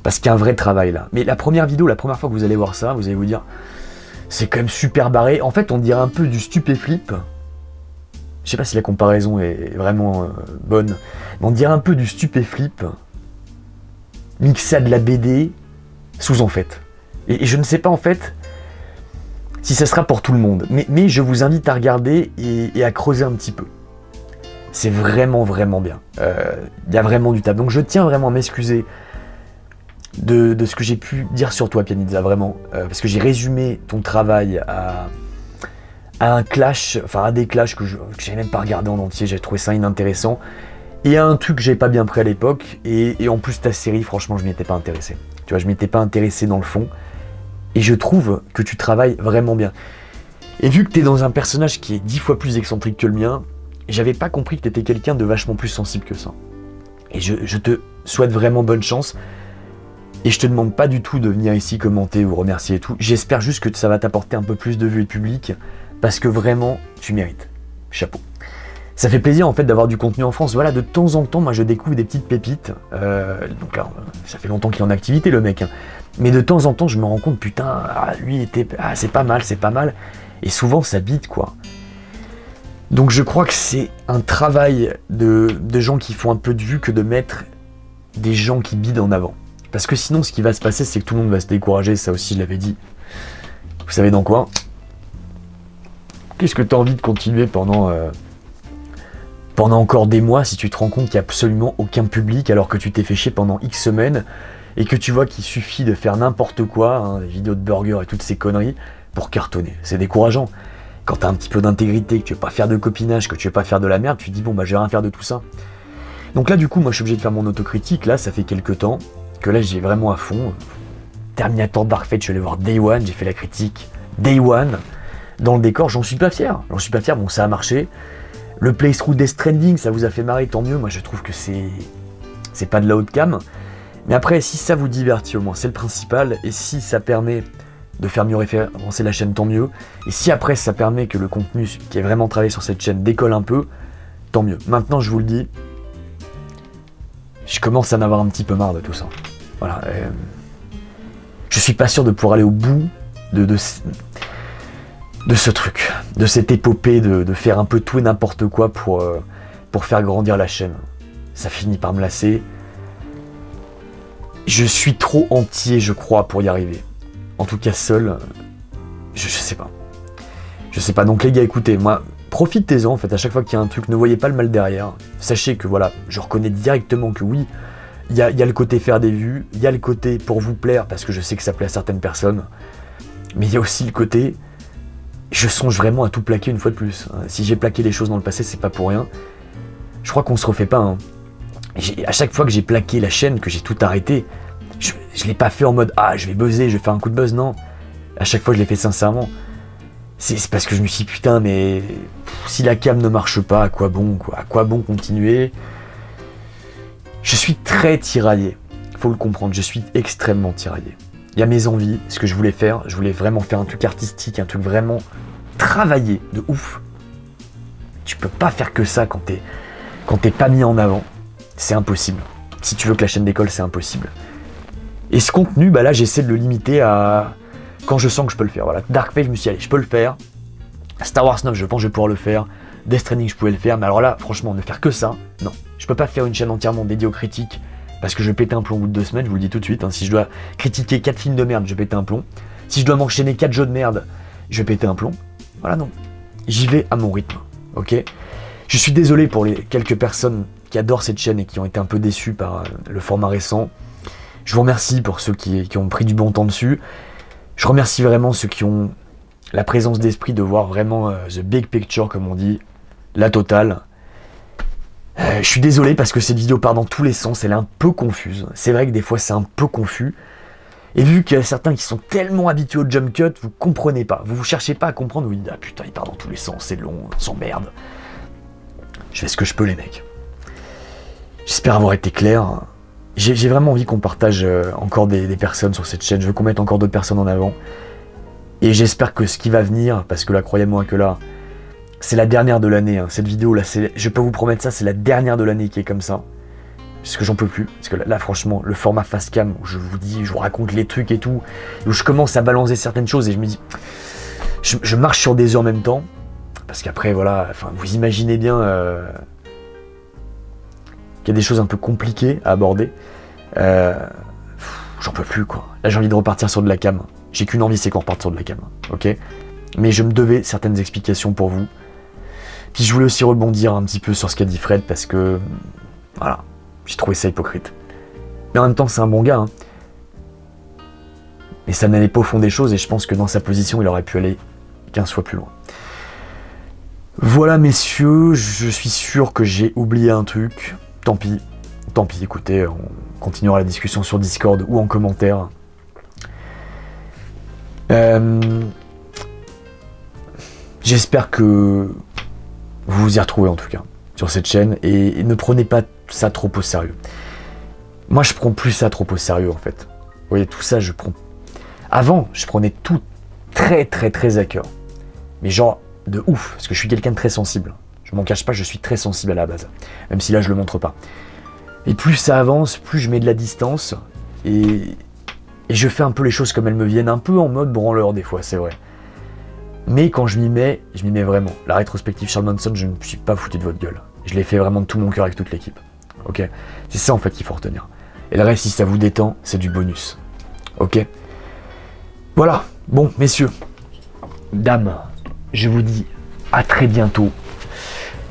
Parce qu'il y a un vrai travail là. Mais la première vidéo, la première fois que vous allez voir ça, vous allez vous dire, c'est quand même super barré. En fait, on dirait un peu du stupéflip. Je sais pas si la comparaison est vraiment bonne, mais on dirait un peu du stupéflip mixé à de la BD sous en fait. Et je ne sais pas en fait si ça sera pour tout le monde, mais je vous invite à regarder et à creuser un petit peu. C'est vraiment bien. Il y a vraiment du taf. Donc je tiens vraiment à m'excuser de ce que j'ai pu dire sur toi, Pianizza, vraiment. Parce que j'ai résumé ton travail à un clash, enfin à des clashs que j'ai même pas regardé en entier, j'ai trouvé ça inintéressant. Et à un truc que j'avais pas bien pris à l'époque, et en plus ta série, franchement, je m'y étais pas intéressé. Tu vois, je m'y étais pas intéressé dans le fond. Et je trouve que tu travailles vraiment bien. Et vu que tu es dans un personnage qui est 10 fois plus excentrique que le mien, j'avais pas compris que tu étais quelqu'un de vachement plus sensible que ça. Et je te souhaite vraiment bonne chance. Et je te demande pas du tout de venir ici commenter ou remercier et tout. J'espère juste que ça va t'apporter un peu plus de vues et de public, parce que vraiment, tu mérites. Chapeau. Ça fait plaisir en fait d'avoir du contenu en France. Voilà, de temps en temps, moi je découvre des petites pépites. Donc là, ça fait longtemps qu'il est en activité le mec. Hein. Mais de temps en temps, je me rends compte, putain, c'est pas mal. Et souvent, ça bite, quoi. Donc je crois que c'est un travail de gens qui font un peu de vue que de mettre des gens qui bident en avant. Parce que sinon, ce qui va se passer, c'est que tout le monde va se décourager. Ça aussi, je l'avais dit. Vous savez dans quoi? Qu'est-ce que tu as envie de continuer pendant encore des mois si tu te rends compte qu'il n'y a absolument aucun public alors que tu t'es fait chier pendant X semaines et que tu vois qu'il suffit de faire n'importe quoi, hein, des vidéos de burgers et toutes ces conneries, pour cartonner. C'est décourageant. Quand tu as un petit peu d'intégrité, que tu veux pas faire de copinage, que tu veux pas faire de la merde, tu te dis bon bah je vais rien faire de tout ça. Donc là du coup moi je suis obligé de faire mon autocritique, là ça fait quelques temps que là j'ai vraiment à fond. Terminator Dark Fate, je suis allé voir Day One, j'ai fait la critique Day One. Dans le décor, j'en suis pas fier, bon ça a marché. Le playthrough Death Stranding, ça vous a fait marrer, tant mieux, moi je trouve que c'est pas de la haute cam. Mais après, si ça vous divertit au moins, c'est le principal, et si ça permet de faire mieux référencer la chaîne, tant mieux. Et si après ça permet que le contenu qui est vraiment travaillé sur cette chaîne décolle un peu, tant mieux. Maintenant, je vous le dis, je commence à en avoir un petit peu marre de tout ça. Voilà. Je suis pas sûr de pouvoir aller au bout de ce truc, de cette épopée de faire un peu tout et n'importe quoi pour faire grandir la chaîne. Ça finit par me lasser. Je suis trop entier, je crois, pour y arriver. En tout cas, seul, je sais pas. Je sais pas. Donc les gars, écoutez, moi, profitez-en, en fait, à chaque fois qu'il y a un truc, ne voyez pas le mal derrière. Sachez que, voilà, je reconnais directement que oui, il y a le côté faire des vues, il y a le côté pour vous plaire, parce que je sais que ça plaît à certaines personnes, mais il y a aussi le côté... Je songe vraiment à tout plaquer une fois de plus. Si j'ai plaqué les choses dans le passé, c'est pas pour rien. Je crois qu'on se refait pas. Hein. À chaque fois que j'ai plaqué la chaîne, que j'ai tout arrêté, je l'ai pas fait en mode « Ah, je vais buzzer, je vais faire un coup de buzz », non. À chaque fois, je l'ai fait sincèrement. C'est parce que je me suis dit « Putain, mais si la cam ne marche pas, à quoi bon, quoi? À quoi bon continuer ?» Je suis très tiraillé. Faut le comprendre, je suis extrêmement tiraillé. Il y a mes envies, ce que je voulais faire. Je voulais vraiment faire un truc artistique, un truc vraiment travaillé de ouf. Tu peux pas faire que ça quand t'es pas mis en avant. C'est impossible. Si tu veux que la chaîne décolle, c'est impossible. Et ce contenu, bah là, j'essaie de le limiter à quand je sens que je peux le faire. Voilà. Dark Fate, je me suis dit, allez, je peux le faire. Star Wars 9, je pense que je vais pouvoir le faire. Death Stranding, je pouvais le faire. Mais alors là, franchement, ne faire que ça, non. Je peux pas faire une chaîne entièrement dédiée aux critiques. Parce que je vais péter un plomb au bout de 2 semaines, je vous le dis tout de suite. Hein. Si je dois critiquer 4 films de merde, je vais péter un plomb. Si je dois m'enchaîner 4 jeux de merde, je vais péter un plomb. Voilà, non. j'y vais à mon rythme, ok? Je suis désolé pour les quelques personnes qui adorent cette chaîne et qui ont été un peu déçues par le format récent. Je vous remercie pour ceux qui ont pris du bon temps dessus. Je remercie vraiment ceux qui ont la présence d'esprit de voir vraiment the big picture, comme on dit, la totale. Je suis désolé parce que cette vidéo part dans tous les sens, elle est un peu confuse. C'est vrai que des fois c'est un peu confus. Et vu qu'il y a certains qui sont tellement habitués au jump cut, vous comprenez pas. Vous cherchez pas à comprendre, vous dites ah putain il part dans tous les sens, c'est long, on s'emmerde. Je fais ce que je peux les mecs. J'espère avoir été clair. J'ai vraiment envie qu'on partage encore des personnes sur cette chaîne. Je veux qu'on mette encore d'autres personnes en avant. Et j'espère que ce qui va venir, parce que là, croyez-moi que là, c'est la dernière de l'année. Hein. Cette vidéo là, je peux vous promettre ça, c'est la dernière de l'année qui est comme ça. Parce que j'en peux plus. Parce que là, franchement, le format face cam, où je vous dis, je vous raconte les trucs et tout, où je commence à balancer certaines choses et je me dis, je marche sur des œufs en même temps. Parce qu'après, voilà, enfin, vous imaginez bien qu'il y a des choses un peu compliquées à aborder. J'en peux plus, quoi. Là, j'ai envie de repartir sur de la cam. J'ai qu'une envie, c'est qu'on reparte sur de la cam, ok? Mais je me devais certaines explications pour vous. Puis je voulais aussi rebondir un petit peu sur ce qu'a dit Fred, parce que, voilà, j'ai trouvé ça hypocrite. Mais en même temps, c'est un bon gars, hein. Mais ça n'allait pas au fond des choses, et je pense que dans sa position, il aurait pu aller 15 fois plus loin. Voilà, messieurs, je suis sûr que j'ai oublié un truc. Tant pis, écoutez, on continuera la discussion sur Discord ou en commentaire. J'espère que vous vous y retrouvez en tout cas sur cette chaîne et ne prenez pas ça trop au sérieux. Moi je prends plus ça trop au sérieux en fait. Vous voyez, tout ça je prends... Avant je prenais tout très à cœur. Mais genre de ouf, parce que je suis quelqu'un de très sensible. Je m'en cache pas, je suis très sensible à la base. Même si là je le montre pas. Et plus ça avance, plus je mets de la distance et je fais un peu les choses comme elles me viennent, un peu en mode branleur des fois, c'est vrai. Mais quand je m'y mets vraiment. La rétrospective Charles Manson, je ne me suis pas foutu de votre gueule. Je l'ai fait vraiment de tout mon cœur avec toute l'équipe. Ok? C'est ça en fait qu'il faut retenir. Et le reste, si ça vous détend, c'est du bonus. Ok? Voilà. Bon, messieurs, dames, je vous dis à très bientôt.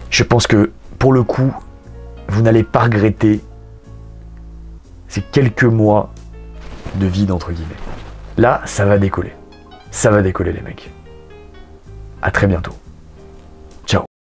Je pense que, pour le coup, vous n'allez pas regretter ces quelques mois de vide, entre guillemets. Là, ça va décoller. Ça va décoller, les mecs. À très bientôt.